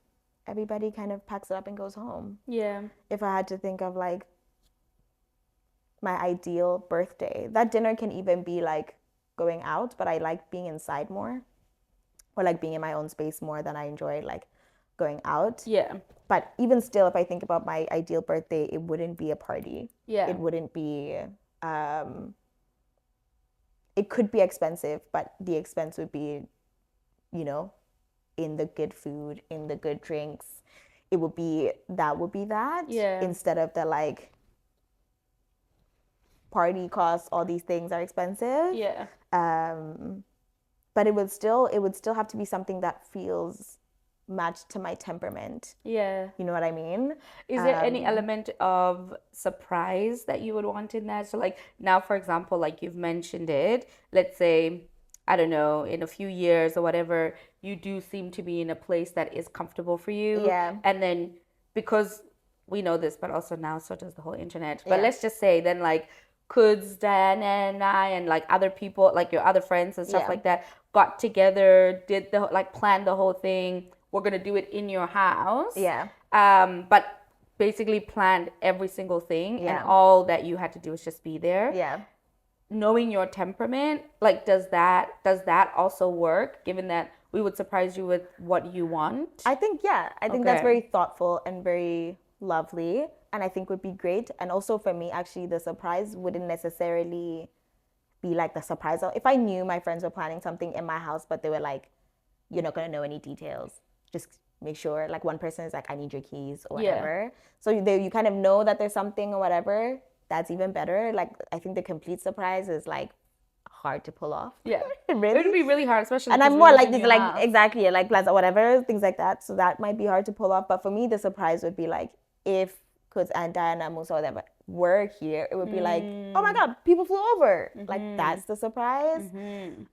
everybody kind of packs it up and goes home. Yeah. If I had to think of like my ideal birthday, that dinner can even be like going out, but I like being inside more, or like being in my own space more than I enjoy like going out. Yeah. But even still, if I think about my ideal birthday, it wouldn't be a party. Yeah. It wouldn't be, it could be expensive, but the expense would be, in the good food, in the good drinks. It would be that. Yeah. Instead of the like party costs, all these things are expensive. Yeah. But it would still have to be something that feels matched to my temperament. Yeah. You know what I mean? Is there any element of surprise that you would want in that? So like now, for example, like you've mentioned it, let's say, I don't know, in a few years or whatever, you do seem to be in a place that is comfortable for you. Yeah. And then, because we know this, but also now so does the whole internet. But let's just say then, like, Kuds, Diana and I, and like other people, like your other friends and stuff Yeah. like that, got together, did the like planned the whole thing. We're gonna do it in your house. Yeah. But basically planned every single thing, and Yeah. all that you had to do was just be there. Yeah. Knowing your temperament, like does that also work? Given that we would surprise you with what you want. I think, yeah, I think that's Okay. very thoughtful and very lovely. And I think would be great. And also for me, actually, the surprise wouldn't necessarily be like the surprise. If I knew my friends were planning something in my house, but they were like, you're not going to know any details, just make sure, like one person is like, I need your keys or Yeah. whatever. So you kind of know that there's something or whatever. That's even better. Like, I think the complete surprise is like hard to pull off. Yeah. Really? It would be really hard, especially And because I'm we more live like in this, your like house. exactly, like plans or whatever, things like that. So that might be hard to pull off. But for me, the surprise would be like if Kuds and Diana, Musa, or whatever were here, it would be like, oh my God, people flew over. Like that's the surprise.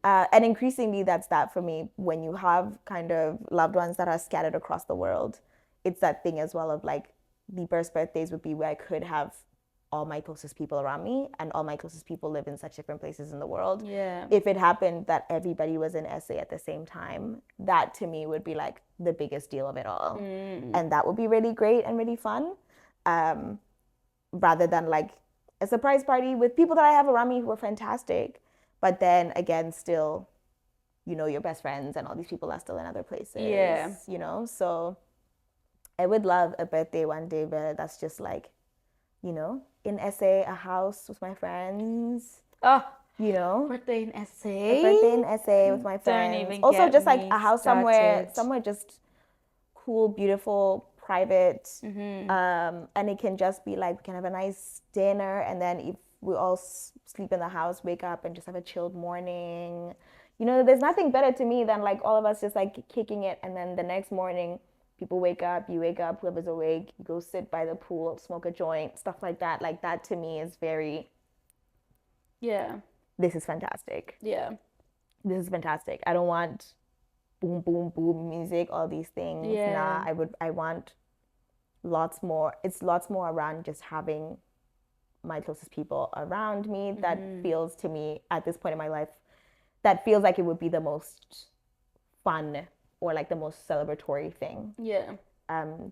And increasingly, that's that for me. When you have kind of loved ones that are scattered across the world, it's that thing as well of like the first birthdays would be where I could have all my closest people around me, and all my closest people live in such different places in the world. Yeah. If it happened that everybody was in SA at the same time, that to me would be like the biggest deal of it all. And that would be really great and really fun. Rather than like a surprise party with people that I have around me who are fantastic. But then again, still, your best friends and all these people are still in other places. Yeah. So I would love a birthday one day where that's just like, in SA, a house with my friends, Oh, you know, birthday in a SA. birthday in SA with my Don't friends. even Also, get just like me a house started. somewhere just cool, beautiful, private, Mm-hmm. and it can just be like we can have a nice dinner, and then if we all sleep in the house, wake up and just have a chilled morning. There's nothing better to me than like all of us just like kicking it, and then the next morning people wake up, you wake up, whoever's awake, you go sit by the pool, smoke a joint, stuff like that. Like that to me is very, Yeah. this is fantastic. Yeah. This is fantastic. I don't want boom, boom, boom music, all these things. Yeah. Nah, I want lots more. It's lots more around just having my closest people around me. That feels to me at this point in my life, that feels like it would be the most fun or like the most celebratory thing Yeah.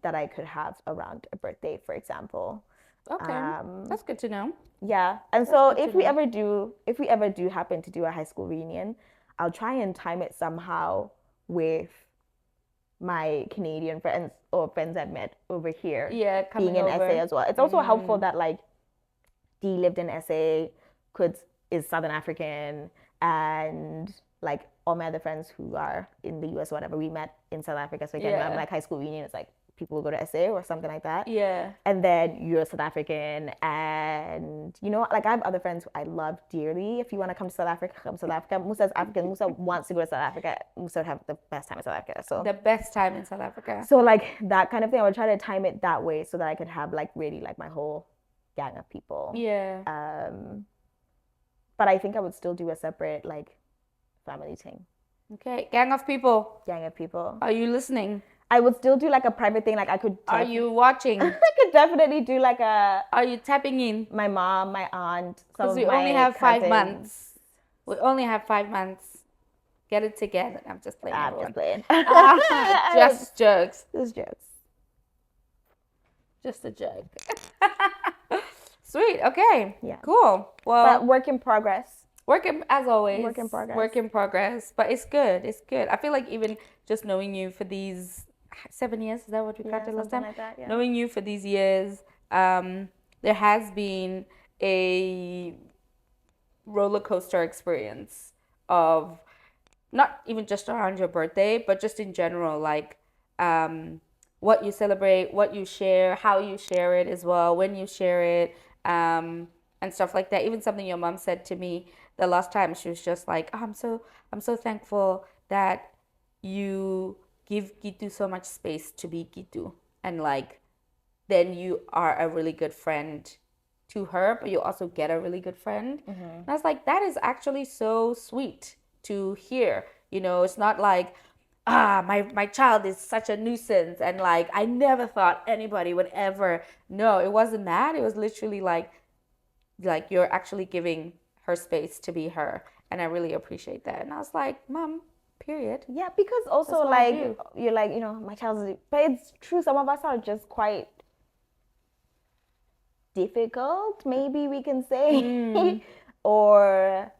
that I could have around a birthday, for example. Okay. That's good to know. Yeah. And so good if to we know. ever do happen to do a high school reunion, I'll try and time it somehow with my Canadian friends or friends I've met over here Yeah, being coming in over. SA as well. It's also helpful that like Dee lived in SA, Kuds is Southern African, and like all my other friends who are in the US or whatever, we met in South Africa. So again, I'm like high school reunion, it's like people will go to SA or something like that. Yeah. And then you're South African, and like I have other friends who I love dearly. If you want to come to South Africa, come to South Africa. Musa's African. Musa wants to go to South Africa. Musa would have the best time in South Africa. So The best time in South Africa. so like that kind of thing, I would try to time it that way so that I could have like really like my whole gang of people. Yeah. But I think I would still do a separate like family thing. Okay. Gang of people. Gang of people. Are you listening? I would still do like a private thing. Like I could. Are you watching? I could definitely do like Are you tapping in? my mom, my aunt, some Because of we my only have cousins. 5 months. We only have 5 months. Get it together. I'm just playing. I'm everyone. just playing. Just jokes. Just jokes. Just a joke. Sweet. Okay. Yeah. Cool. Well, But work in progress. as always. Work in progress. Work in progress. But it's good. It's good. I feel like even just knowing you for these 7 years, is that what we counted last time? Like that, yeah. Knowing you for these years, there has been a roller coaster experience of not even just around your birthday, but just in general, like what you celebrate, what you share, how you share it as well, when you share it, and stuff like that. Even something your mom said to me the last time, she was just like, oh, I'm so thankful that you give Gitu so much space to be Gitu, and like then you are a really good friend to her, but you also get a really good friend. And I was like, that is actually so sweet to hear. It's not like, my child is such a nuisance, and like I never thought anybody would ever. No, it wasn't that. It was literally like like you're actually giving her space to be her, and I really appreciate that. And I was like, Mom, period. Yeah, because That's also what I like do. you're like, my child's, but it's true. Some of us are just quite difficult, maybe we can say, or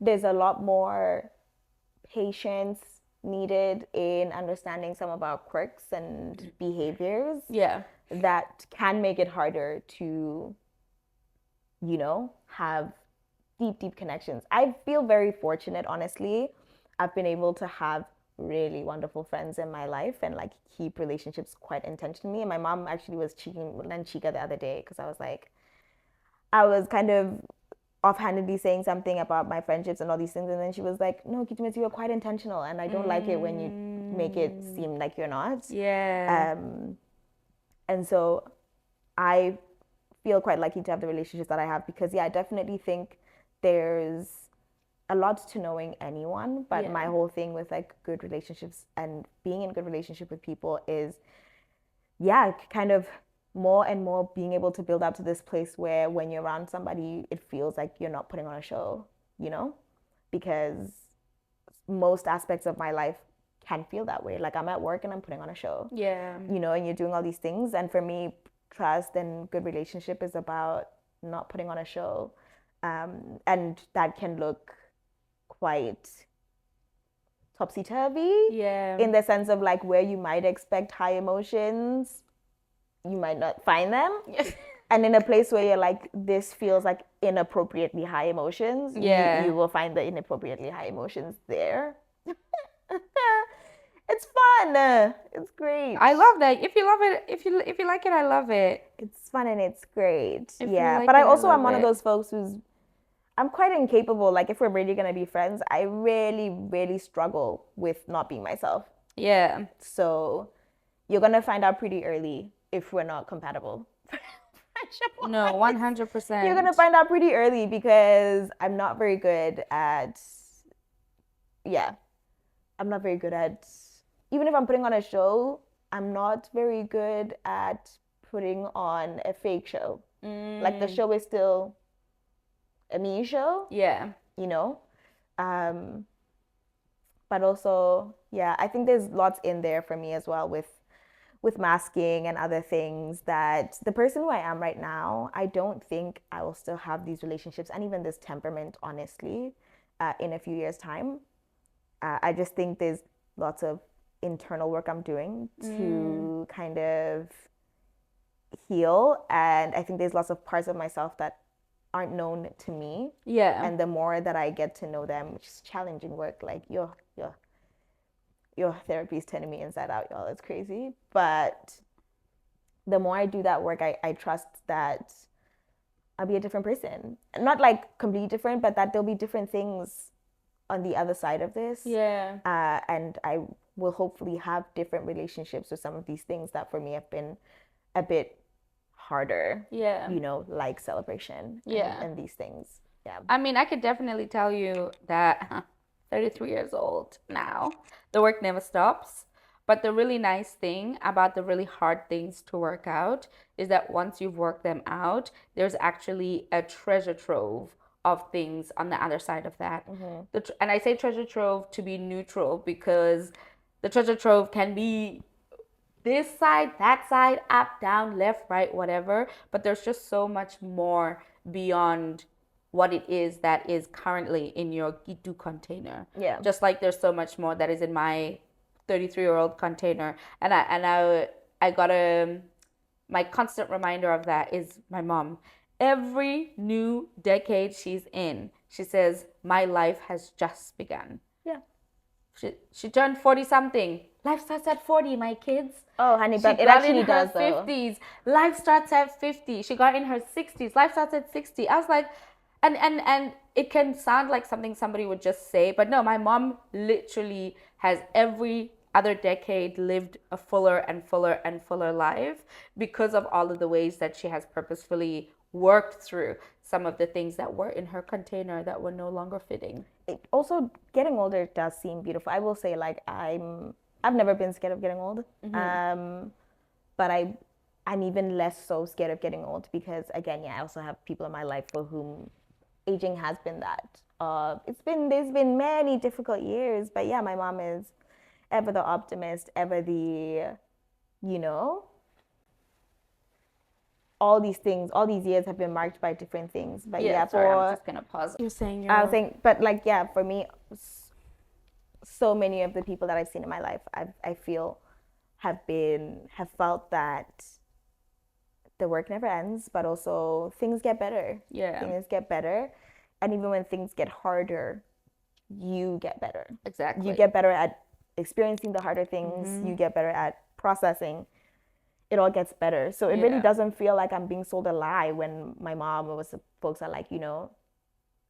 there's a lot more patience needed in understanding some of our quirks and behaviors Yeah. that can make it harder to, have deep, deep connections. I feel very fortunate, honestly. I've been able to have really wonderful friends in my life and like keep relationships quite intentionally. And my mom actually was cheeking Chica the other day because I was kind of offhandedly saying something about my friendships and all these things, and then she was like, "No, Kichimitsu, you're quite intentional, and I don't like it when you make it seem like you're not." Yeah. Um, and so I feel quite lucky to have the relationships that I have because, yeah, I definitely think there's a lot to knowing anyone, but my Yeah. whole thing with like good relationships and being in good relationship with people is, yeah, kind of more and more being able to build up to this place where when you're around somebody, it feels like you're not putting on a show, you know? Because most aspects of my life can feel that way. Like I'm at work and I'm putting on a show, Yeah. and you're doing all these things. And for me, trust and good relationship is about not putting on a show. And that can look quite topsy turvy Yeah. in the sense of like where you might expect high emotions, you might not find them. And in a place where you're like, this feels like inappropriately high emotions, Yeah. you will find the inappropriately high emotions there. It's fun. It's great. I love that. If you love it, if you like it, I love it. It's fun and it's great. If you Yeah. like But I it, I also am love one of it. those folks who's I'm quite incapable. Like if we're really gonna be friends, I really, really struggle with not being myself. Yeah. So you're gonna find out pretty early if we're not compatible. No, You're gonna 100%. find out pretty early because I'm not very good at, yeah, I'm not very good at, even if I'm putting on a show, I'm not very good at putting on a fake show. Like the show is still a me show, Yeah. you know? Um, but also, yeah, I think there's lots in there for me as well with masking and other things that the person who I am right now, I don't think I will still have these relationships and even this temperament, honestly, in a few years' time. I just think there's lots of internal work I'm doing to kind of heal. And I think there's lots of parts of myself that aren't known to me. Yeah. And the more that I get to know them, which is challenging work, like your therapy is turning me inside out, y'all. It's crazy. But the more I do that work, I trust that I'll be a different person. Not like completely different, but that there'll be different things on the other side of this. Yeah. And I will hopefully have different relationships with some of these things that for me have been a bit harder, Yeah. like celebration Yeah. and these things. Yeah. I mean, I could definitely tell you that 33 years old now, the work never stops. But the really nice thing about the really hard things to work out is that once you've worked them out, there's actually a treasure trove of things on the other side of that. And I say treasure trove to be neutral because the treasure trove can be this side, that side, up, down, left, right, whatever. But there's just so much more beyond what it is that is currently in your Gitu container. Yeah. Just like there's so much more that is in my 33-year-old container. I got a my constant reminder of that is my mom. Every new decade she's in, she says, "My life has just begun." Yeah. She turned 40 something. Life starts at 40, my kids. Oh, honey, She but it got in actually her does though. 50s. Life starts at 50. She got in her 60s. Life starts at 60. I was like, and it can sound like something somebody would just say, but no, my mom literally has every other decade lived a fuller and fuller and fuller life because of all of the ways that she has purposefully worked through some of the things that were in her container that were no longer fitting. Also, getting older does seem beautiful. I will say, like, I've never been scared of getting old. But I'm even less so scared of getting old because, again, yeah, I also have people in my life for whom aging has been that. There's been many difficult years, but yeah, my mom is ever the optimist, ever the, you know, all these things, all these years have been marked by different things. But Yeah, yeah, sorry, I'm for just gonna pause. You're saying I was you're saying, but like yeah, for me, so many of the people that I've seen in my life, I feel have felt that the work never ends, but also things get better. yeah, Things get better, and even when things get harder, you get better. You exactly. get better at experiencing the harder things. Mm-hmm. You get better at processing. It all gets better. So it really Yeah. doesn't feel like I'm being sold a lie when my mom or the folks are like, you know,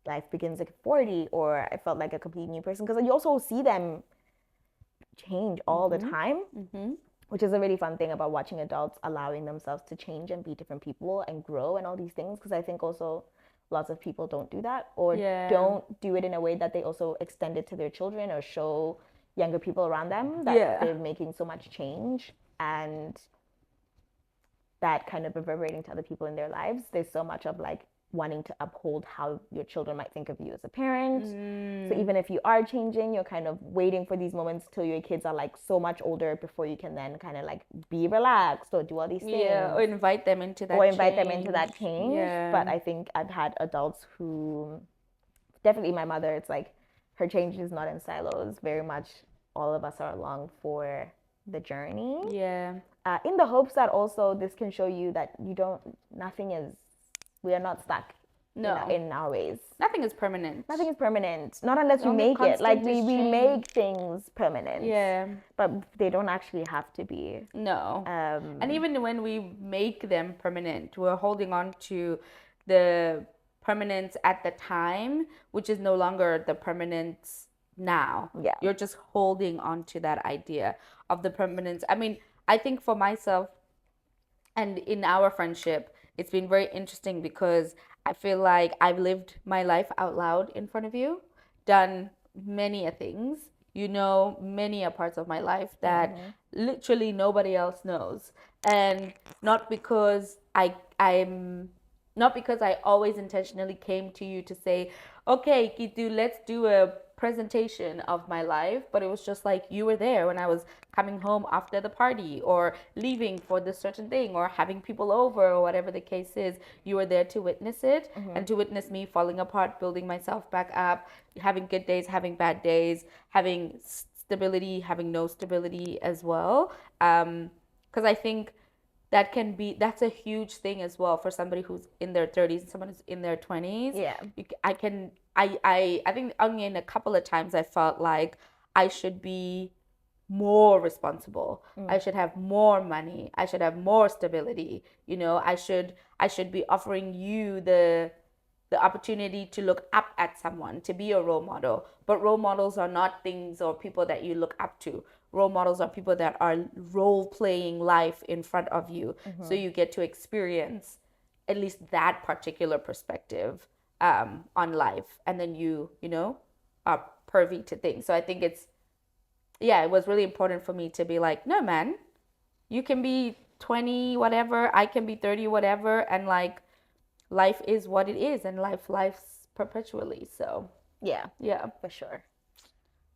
life begins at 40, or I felt like a complete new person. Because you also see them change all the Mm-hmm. time, Mm-hmm. which is a really fun thing about watching adults allowing themselves to change and be different people and grow and all these things. Because I think also lots of people don't do that, or Yeah. don't do it in a way that they also extend it to their children or show younger people around them that Yeah. they're making so much change, and that kind of reverberating to other people in their lives. There's so much of like wanting to uphold how your children might think of you as a parent. So even if you are changing, you're kind of waiting for these moments till your kids are like so much older before you can then kind of like be relaxed or do all these Yeah, or things invite them into or that invite them into that change. change. Yeah. But I think I've had adults who, definitely my mother, it's like her change is not in silos. Very much all of us are along for the journey, Yeah. in the hopes that also this can show you that nothing is, we are not stuck No. in our ways. Nothing is permanent. Nothing is permanent, not unless The you only make it. Like constant is we change. make things permanent, Yeah. but they don't actually have to be. No. And Um, even when we make them permanent, we're holding on to the permanence at the time, which is no longer the permanence now. yeah, You're just holding on to that idea of the permanence. I mean, I think for myself, and in our friendship, it's been very interesting because I feel like I've lived my life out loud in front of you, done many a things, you know, many a parts of my life that literally nobody else knows. And not because I'm not because I always intentionally came to you to say, okay, Kitu, let's do a presentation of my life, but it was just like you were there when I was coming home after the party or leaving for this certain thing or having people over or whatever the case is. You were there to witness it and to witness me falling apart, building myself back up, having good days, having bad days, having stability, having no stability as well. Because I think that's a huge thing as well for somebody who's in their 30s and someone who's in their 20s. yeah, I think only in a couple of times I felt like I should be more responsible. I should have more money. I should have more stability. You know, I should be offering you the opportunity to look up at someone, to be a role model. But role models are not things or people that you look up to. Role models are people that are role playing life in front of you. So you get to experience at least that particular perspective on life. And then you know, are pervy to things. So I think it was really important for me to be like, no, man, you can be 20, whatever, I can be 30, whatever. And like, life is what it is, and life's perpetually. So yeah, yeah, for sure,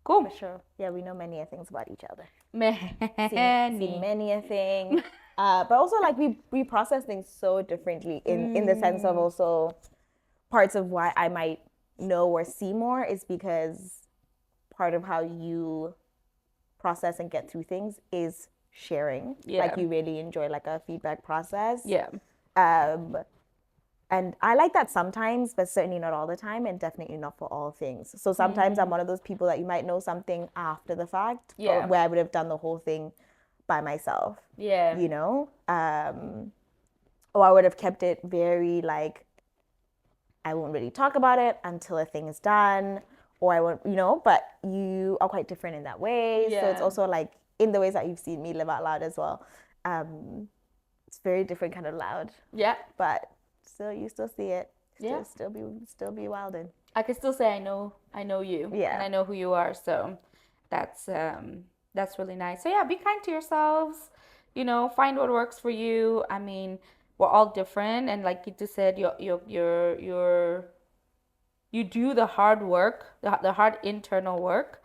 cool. for sure. Yeah, we know many things about each other. Seen Many. many a thing. But also like we process things so differently in the sense of also parts of why I might know or see more is because part of how you process and get through things is sharing. Yeah. Like you really enjoy like a feedback process. Yeah. Um, and I like that sometimes, but certainly not all the time, and definitely not for all things. So sometimes I'm one of those people that you might know something after the fact, Yeah. but where I would have done the whole thing by myself. Yeah. You know, or I would have kept it very like I won't really talk about it until a thing is done, or I won't, you know. But you are quite different in that way, so it's Yeah. also like in the ways that you've seen me live out loud as well. It's very different kind of loud, Yeah. but still you still see it. Yeah. Still be wildin'. I can still say I know you, Yeah. and I know who you are. So that's really nice. So yeah, be kind to yourselves. find what works for you. I mean, we're all different, and like you just said, you do the hard work, the hard internal work,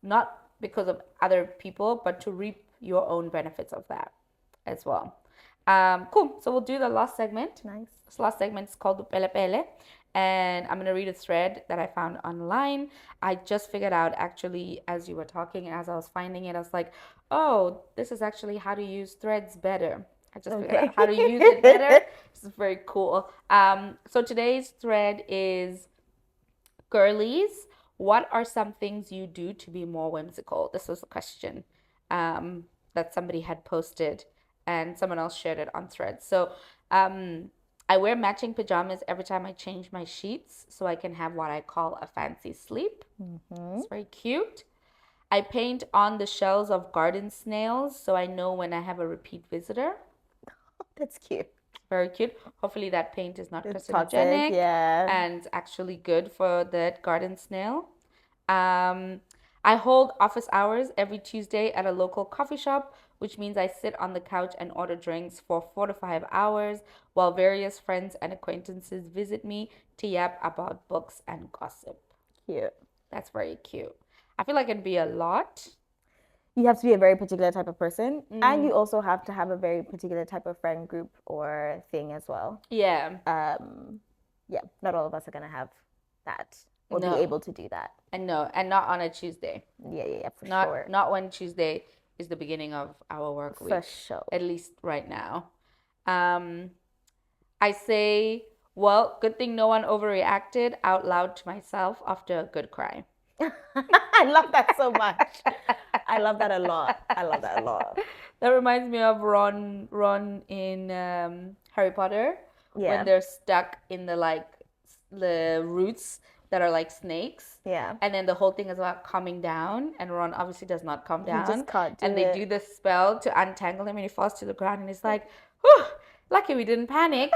not because of other people, but to reap your own benefits of that as well. Cool. So we'll do the last segment. Nice. This last segment is called Pele Pele, and I'm gonna read a thread that I found online. I just figured out actually as you were talking, as I was finding it, I was like, oh, this is actually how to use threads better. I just figured out how to use it better. This is very cool. So today's thread is girlies, what are some things you do to be more whimsical? This was a question that somebody had posted and someone else shared it on Threads. So um, I wear matching pajamas every time I change my sheets so I can have what I call a fancy sleep. It's very cute. I paint on the shells of garden snails so I know when I have a repeat visitor. That's cute. Very cute. Hopefully that paint is not It's toxic, carcinogenic yeah. and actually good for the garden snail. Um, I hold office hours every Tuesday at a local coffee shop, which means I sit on the couch and order drinks for 4 to 5 hours while various friends and acquaintances visit me to yap about books and gossip. Cute. That's very cute. I feel like it'd be a lot. You have to be a very particular type of person, and you also have to have a very particular type of friend group or thing as well. Yeah. Yeah, not all of us are gonna have that or No. be able to do that. And no, and not on a Tuesday. Yeah, for Not sure. not when Tuesday is the beginning of our work week. For sure. At least right now. I say, well, good thing no one overreacted out loud to myself after a good cry. I love that so much. I love that a lot. I love that a lot. That reminds me of Ron in Harry Potter Yeah. when they're stuck in the roots that are like snakes. Yeah. And then the whole thing is about calming down, and Ron obviously does not calm down. He just can't do and it. they do this spell to untangle him, and he falls to the ground, and he's like, "Whew, lucky we didn't panic."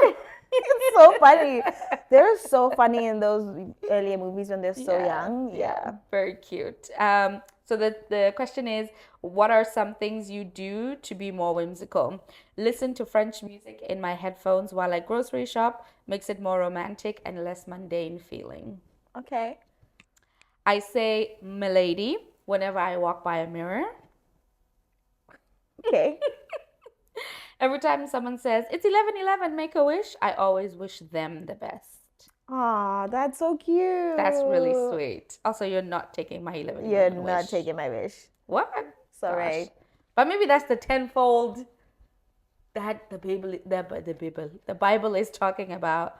It's so funny. They're so funny in those earlier movies when they're so young. Yeah. Very cute. So the question is, what are some things you do to be more whimsical? Listen to French music in my headphones while I grocery shop, makes it more romantic and less mundane feeling. Okay. I say "milady" whenever I walk by a mirror. Okay. Every time someone says it's 11:11, make a wish, I always wish them the best. Aw, that's so cute. That's really sweet. Also, you're not taking my 11:11 You're wish. not taking my wish. What? Sorry. Gosh. But maybe that's the tenfold that the Bible is talking about.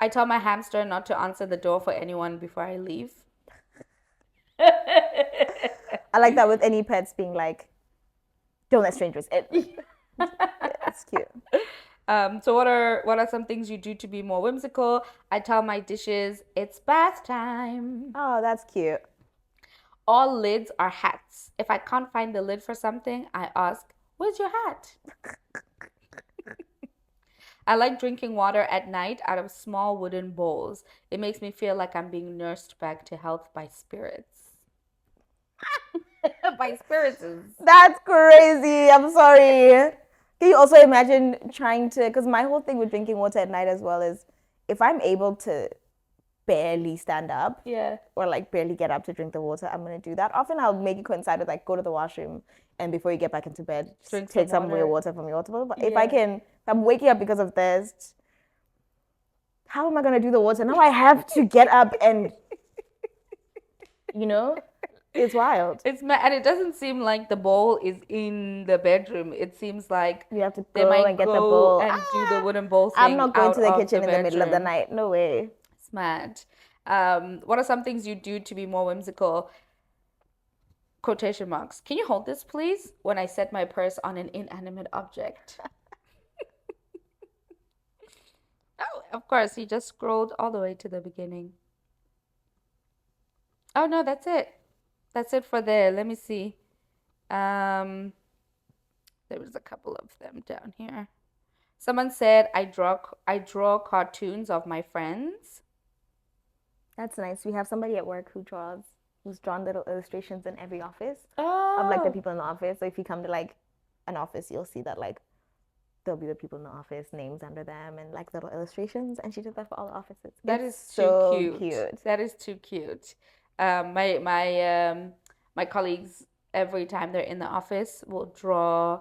I tell my hamster not to answer the door for anyone before I leave. I like that with any pets being like, don't let strangers in. Yeah, it's cute. So what are some things you do to be more whimsical? I tell my dishes it's bath time. Oh, that's cute. All lids are hats. If I can't find the lid for something, I ask, "Where's your hat?" I like drinking water at night out of small wooden bowls. It makes me feel like I'm being nursed back to health by spirits. By spirits. That's crazy. I'm sorry. Can you also imagine trying to, because my whole thing with drinking water at night as well is if I'm able to barely stand up or like barely get up to drink the water, I'm going to do that. Often I'll make it coincide with like go to the washroom and before you get back into bed, take some of your water from your water bottle. But if I'm waking up because of thirst, how am I going to do the water? Now I have to get up and, it's wild. And it doesn't seem like the bowl is in the bedroom. It seems like you have to go and get the bowl and do the wooden bowl thing. I'm not going to the kitchen in the middle of the night. No way. It's mad. What are some things you do to be more whimsical? Quotation marks. Can you hold this, please? When I set my purse on an inanimate object. Oh, of course, he just scrolled all the way to the beginning. Oh no, that's it. That's it for there. Let me see. There was a couple of them down here. Someone said I draw cartoons of my friends. That's nice. We have somebody at work who draws. who's drawn little illustrations in every office of like the Oh, people in the office. So if you come to like an office, you'll see that like there'll be the people in the office, names under them, and like little illustrations. And she did that for all the offices. that It's is too so cute. cute. That is too cute. My colleagues every time they're in the office will draw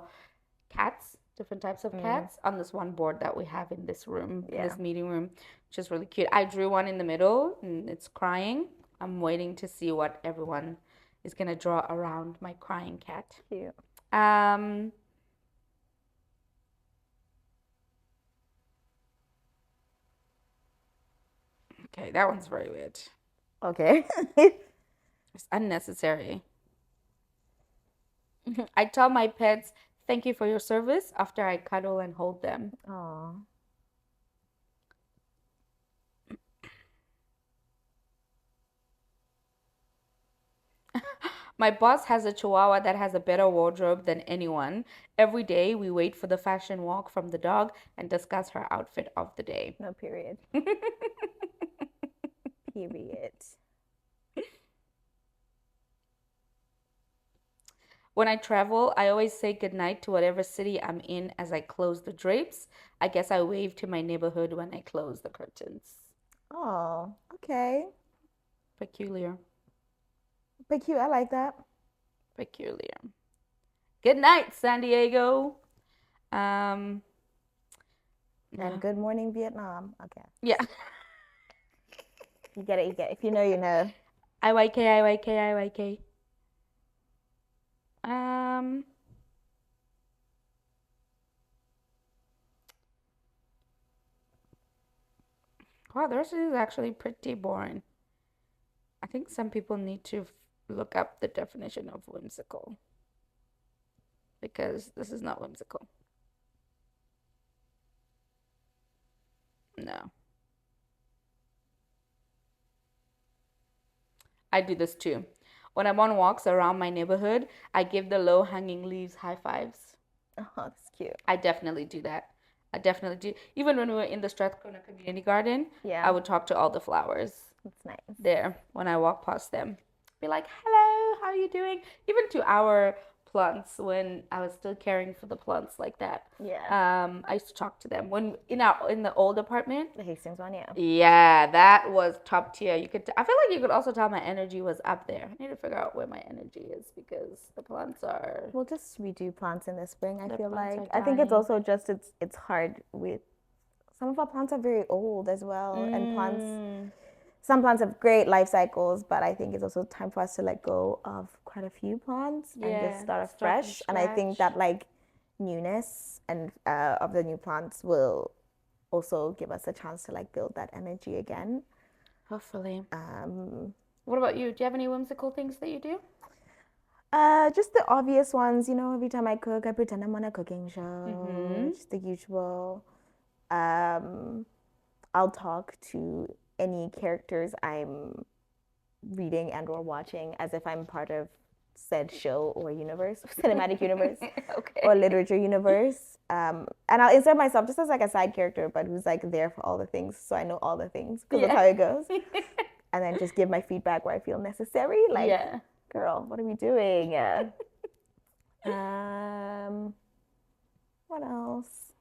cats, different types of Mm, cats, on this one board that we have in this room, in yeah, this meeting room, which is really cute. I drew one in the middle and it's crying. I'm waiting to see what everyone is gonna draw around my crying cat. cute. Um, okay, that one's very weird. Okay. It's unnecessary. I tell my pets, thank you for your service after I cuddle and hold them. Oh, My boss has a chihuahua that has a better wardrobe than anyone. Every day we wait for the fashion walk from the dog and discuss her outfit of the day. no period. Period. When I travel, I always say goodnight to whatever city I'm in as I close the drapes. I guess I wave to my neighborhood when I close the curtains. Oh, okay. Peculiar. But cute. I like that. Peculiar. Good night, San Diego. Um, And no. good morning, Vietnam. Okay. Yeah. You get it. You get it. If you know, you know. IYK, IYK, IYK. Um, wow, this is actually pretty boring. I think some people need to look up the definition of whimsical because this is not whimsical. No. I do this too. When I'm on walks around my neighborhood, I give the low hanging leaves high fives. Oh, that's cute. I definitely do that. I definitely do. Even when we were in the Strathcona Community Garden, I Yeah, would talk to all the flowers that's nice. there when I walk past them. Be like, hello, how are you doing? Even to our plants when I was still caring for the plants like that. Yeah. I used to talk to them when in the old apartment. The Hastings one, yeah. Yeah, that was top tier. I feel like you could also tell my energy was up there. I need to figure out where my energy is because We'll just redo plants in the spring, I the feel plants like. are I think it's dying. also just it's hard with some of our plants are very old as well. And plants Mm, some plants have great life cycles, but I think it's also time for us to let go of quite a few plants and just yeah, start start from afresh. And I think scratch. that like newness and of the new plants will also give us a chance to like build that energy again. Hopefully. Um, What about you? Do you have any whimsical things that you do? just the obvious ones, you know, every time I cook, I pretend I'm on a cooking show, Mm-hmm. just the usual. Um, I'll talk to any characters I'm reading and or watching as if I'm part of said show or universe, cinematic universe or Okay. literature universe. And I'll insert myself just as like a side character, but who's like there for all the things, so I know all the things because that's Yeah. how it goes. And then just give my feedback where I feel necessary. Like, Yeah. girl, what are we doing? Um, what else?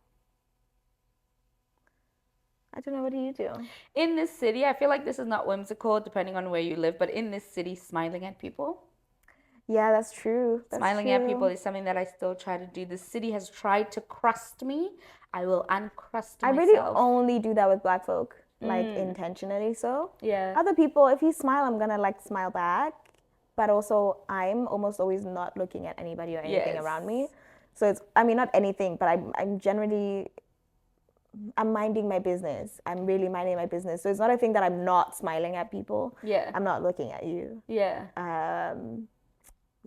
I don't know. What do you do? In this city, I feel like this is not whimsical depending on where you live, but in this city, smiling at people. Yeah, that's true. That's Smiling at people true. is something that I still try to do. The city has tried to crust me. I will uncrust I really myself. only do that with black folk, like Mm, intentionally so. yeah. Other people, if you smile, I'm gonna like smile back. But also, I'm almost always not looking at anybody or anything Yes. around me. So it's, I mean, not anything, but I'm generally, I'm minding my business. I'm really minding my business. So it's not a thing that I'm not smiling at people. Yeah. I'm not looking at you. Yeah. Um,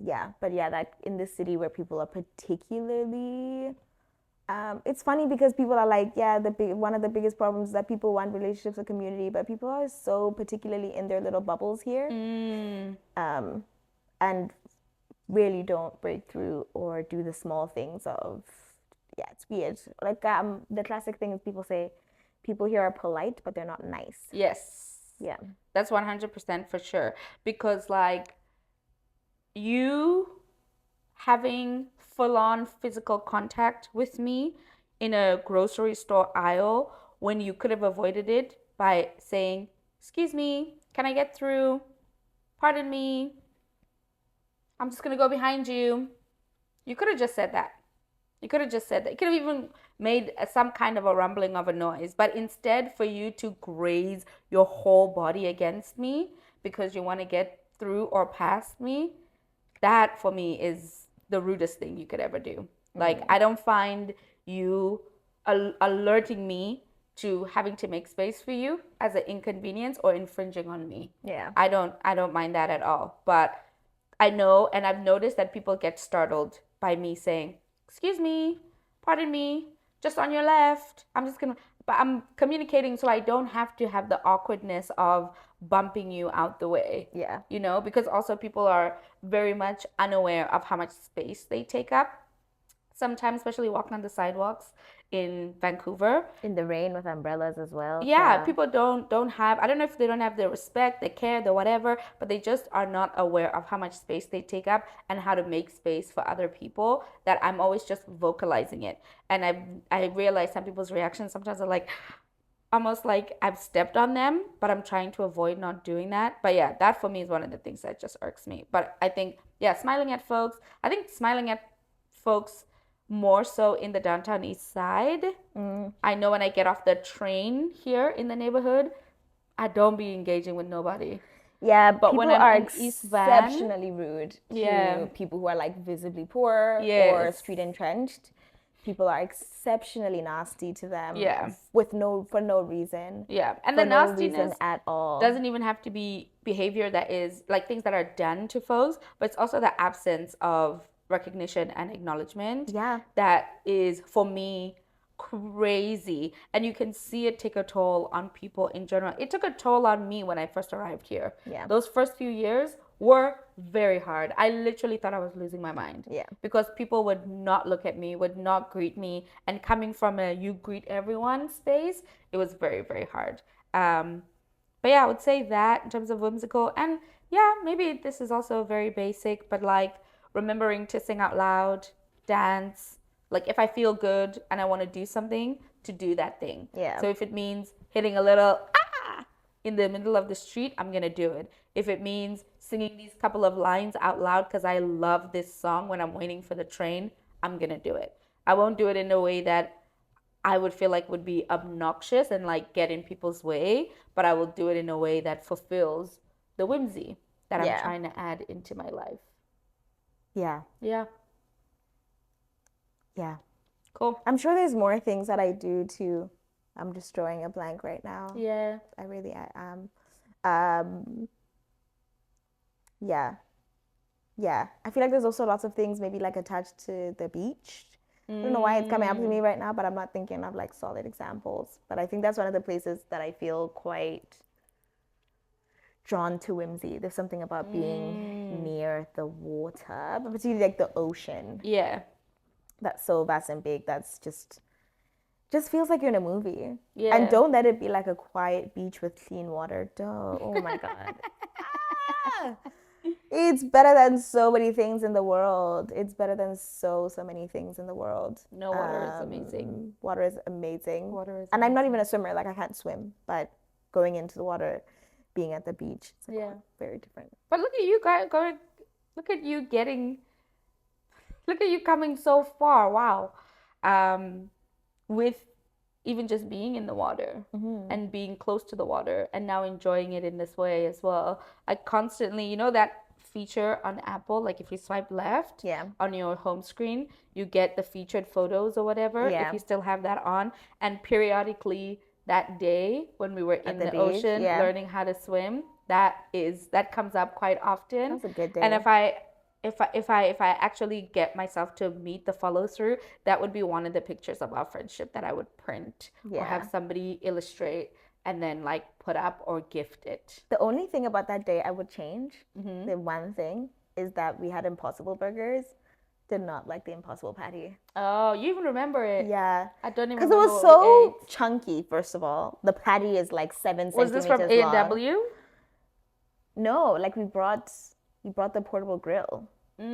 yeah, but yeah, that in this city where people are particularly it's funny because people are like, yeah, one of the biggest problems is that people want relationships or community, but people are so particularly in their little bubbles here, Mm, um, and really don't break through or do the small things of, yeah, it's weird. Like the classic thing is people say, people here are polite, but they're not nice. yes. Yeah. That's 100% for sure. Because like you having full on physical contact with me in a grocery store aisle when you could have avoided it by saying, "Excuse me, can I get through? Pardon me, I'm just gonna go behind you." You could have just said that. You could have just said that. You could have even made some kind of a rumbling of a noise. But instead, for you to graze your whole body against me because you want to get through or past me, that for me is the rudest thing you could ever do. Like, I don't find you alerting me to having to make space for you as an inconvenience or infringing on me. Yeah. I don't mind that at all. But I know and I've noticed that people get startled by me saying, "Excuse me, pardon me, just on your left." But I'm communicating so I don't have to have the awkwardness of bumping you out the way. Yeah. Because also people are very much unaware of how much space they take up. Sometimes, especially walking on the sidewalks in Vancouver, In the rain with umbrellas as well. yeah, Yeah. people don't have, I don't know if they don't have the respect, the care, the whatever, but they just are not aware of how much space they take up and how to make space for other people, that I'm always just vocalizing it. And I realize some people's reactions sometimes are like almost like I've stepped on them, but I'm trying to avoid not doing that. But yeah, that for me is one of the things that just irks me. But I think, yeah, smiling at folks, I think smiling at folks more so in the downtown east side. I know when I get off the train here in the neighborhood, I don't be engaging with nobody. Yeah, But when people I'm are in East Van, exceptionally rude yeah, to people who are like visibly poor or yes, street entrenched. People are exceptionally nasty to them yeah, with no for no reason, yeah. And the for no reason nastiness at all. doesn't even have to be behavior that is like things that are done to folks, but it's also the absence of recognition and acknowledgement Yeah. that is for me crazy. And you can see it take a toll on people in general. It took a toll on me when I first arrived here. Yeah. Those first few years were very hard. I literally thought I was losing my mind. Yeah. Because people would not look at me, would not greet me, and coming from a you greet everyone space, it was very, very hard. But yeah, I would say that in terms of whimsical. And yeah, maybe this is also very basic, but like remembering to sing out loud, dance. Like if I feel good and I want to do something, to do that thing. Yeah. So if it means hitting a little in the middle of the street, I'm going to do it. If it means singing these couple of lines out loud because I love this song when I'm waiting for the train, I'm going to do it. I won't do it in a way that I would feel like would be obnoxious and like get in people's way, but I will do it in a way that fulfills the whimsy that I'm Yeah. trying to add into my life. Yeah. Yeah, Yeah. cool. I'm sure there's more things that I do too. I'm just drawing a blank right now. Yeah, I am. Yeah. Yeah. I feel like there's also lots of things maybe like attached to the beach. I don't know why it's coming up to me right now, but I'm not thinking of like solid examples. But I think that's one of the places that I feel quite drawn to whimsy. There's something about being near the water, but particularly like the ocean. yeah, That's so vast and big. That's just feels like you're in a movie. yeah. And don't let it be like a quiet beach with clean water. Duh. Oh my God. Ah! It's better than so many things in the world. It's better than so many things in the world. No, water is amazing. Water is amazing. Water is and I'm not even a swimmer. Like I can't swim, but going into the water, being at the beach, it's like Yeah. very different. But look at you guys going, look at you getting, look at you coming so far. Wow. With even just being in the water and being close to the water and now enjoying it in this way as well. I constantly, that feature on Apple, like if you swipe left Yeah. on your home screen, you get the featured photos or whatever, Yeah. if you still have that on. And periodically that day when we were in the the beach, ocean yeah. learning how to swim, that comes up quite often. That was a good day. And if I actually get myself to meet the follow through, that would be one of the pictures of our friendship that I would print or have somebody illustrate and then like put up or gift it. The only thing about that day I would change, the one thing, is that we had Impossible Burgers did not like the Impossible Patty. Oh, you even remember it? Yeah. I don't even Because it remember was what we so ate. chunky, first of all. The patty is like 7 Was this from centimeters long. A&W? No, like we brought the portable grill. So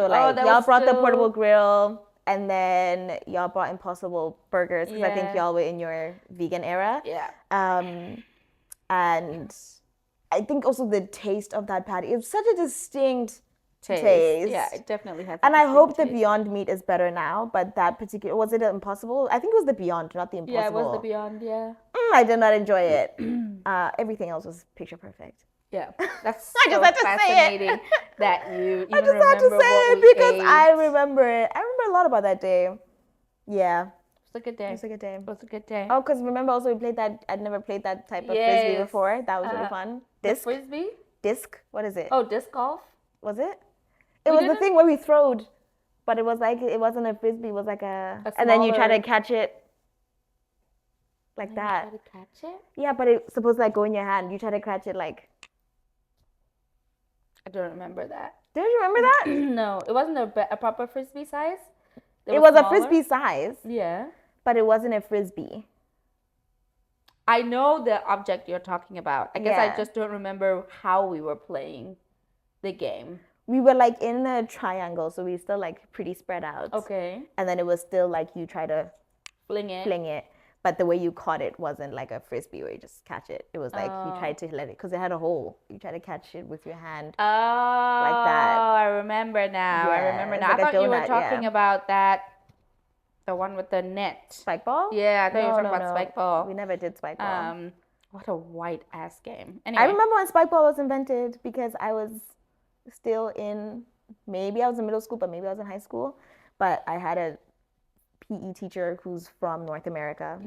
Oh, like that y'all was brought the portable still, grill and then y'all brought Impossible Burgers because I think yeah, y'all were in your vegan era. yeah. And I think also the taste of that patty, it's such a distinct Taste. Yeah, taste. it definitely has a And I distinct hope the taste. Beyond Meat is better now, but that particular, was it Impossible? I think it was the Beyond, not the Yeah, it was the Impossible. Beyond, yeah. I did not enjoy it. Everything else was picture perfect. Yeah, that's I just so had to say it. fascinating that you I even just had to remember say what it we because ate. I remember it. I remember a lot about that day. Yeah, It was a good day. it was a good day. It was a good day. Oh, because remember also we played that, I'd never played that type of frisbee Yes. before. That was really fun. The Disc? frisbee? Disc? What is it? Oh, disc golf? Was it? It We was the didn't. thing where we throwed, but it was like, it wasn't a frisbee, it was like a A and then you try to smaller. catch it like And then you that. try to catch it? Yeah, but it's supposed to like go in your hand. You try to catch it like, I don't remember that. don't you remember that? No, it wasn't a proper frisbee size. It was a frisbee size, Yeah. but it wasn't a frisbee. I know the object you're talking about. I guess I Yeah. just don't remember how we were playing the game. We were like in a triangle, so we still like pretty spread out. Okay. And then it was still like you try to Fling it. fling it, but the way you caught it wasn't like a frisbee where you just catch it. It was like you Oh. tried to let it, because it had a hole. You try to catch it with your hand. Oh, that. I remember now. I Yeah, remember it's now. like I a thought you were donut, talking yeah. about that, the one with the net. Spike ball? Yeah, I thought you were No, talking about spike ball. We never did spike ball. What a white ass game. I Anyway, remember when spike ball was invented because I was still in, maybe I was in middle school, but maybe I was in high school. But I had a PE teacher who's from North America,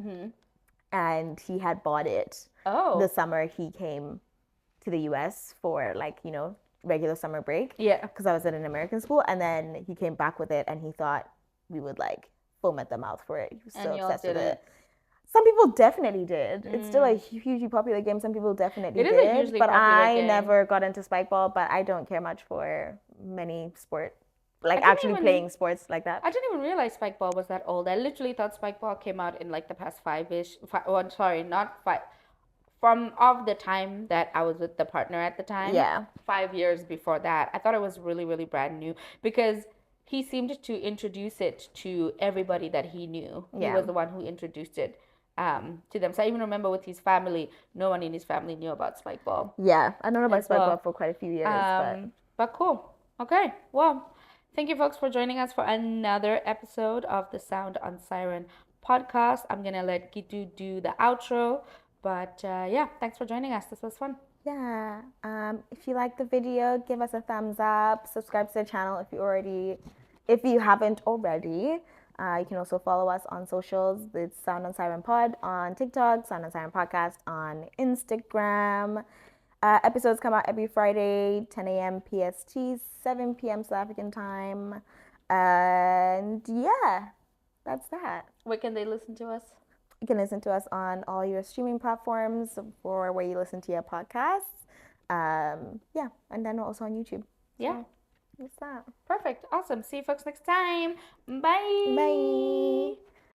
and he had bought it the summer he came to the US for like, regular summer break. Yeah. Because I was at an American school, and then he came back with it, and he thought we would like foam at the mouth for it. He was so obsessed with it. Some people definitely did. It's still a hugely popular game. Some people definitely did. It is a hugely but popular I game. never got into spike ball, but I don't care much for many sport, like didn't actually even- playing sports like that. I didn't even realize spike ball was that old. I literally thought spike ball came out in like the past not 5. From of the time that I was with the partner at the time. Yeah. 5 years before that. I thought it was really, really brand new because he seemed to introduce it to everybody that he knew. Yeah. He was the one who introduced it to them. So I even remember with his family, no one in his family knew about spike ball. Yeah, I don't know about As spike well. ball for quite a few years, But cool. Okay. Well, thank you folks for joining us for another episode of the Sound on Siren podcast. I'm going to let Gitu do the outro. But yeah, thanks for joining us. This was fun. yeah. If you like the video, give us a thumbs up. Subscribe to the channel if you haven't already. You can also follow us on socials. It's Sound on Siren Pod on TikTok, Sound on Siren Podcast on Instagram. Episodes come out every Friday, 10 a.m. PST, 7 p.m. South African time. And yeah, that's that. Where can they listen to us? You can listen to us on all your streaming platforms or where you listen to your podcasts. Yeah, and then also on YouTube. Yeah. So, that's that. Perfect. Awesome. See you folks next time. Bye. Bye.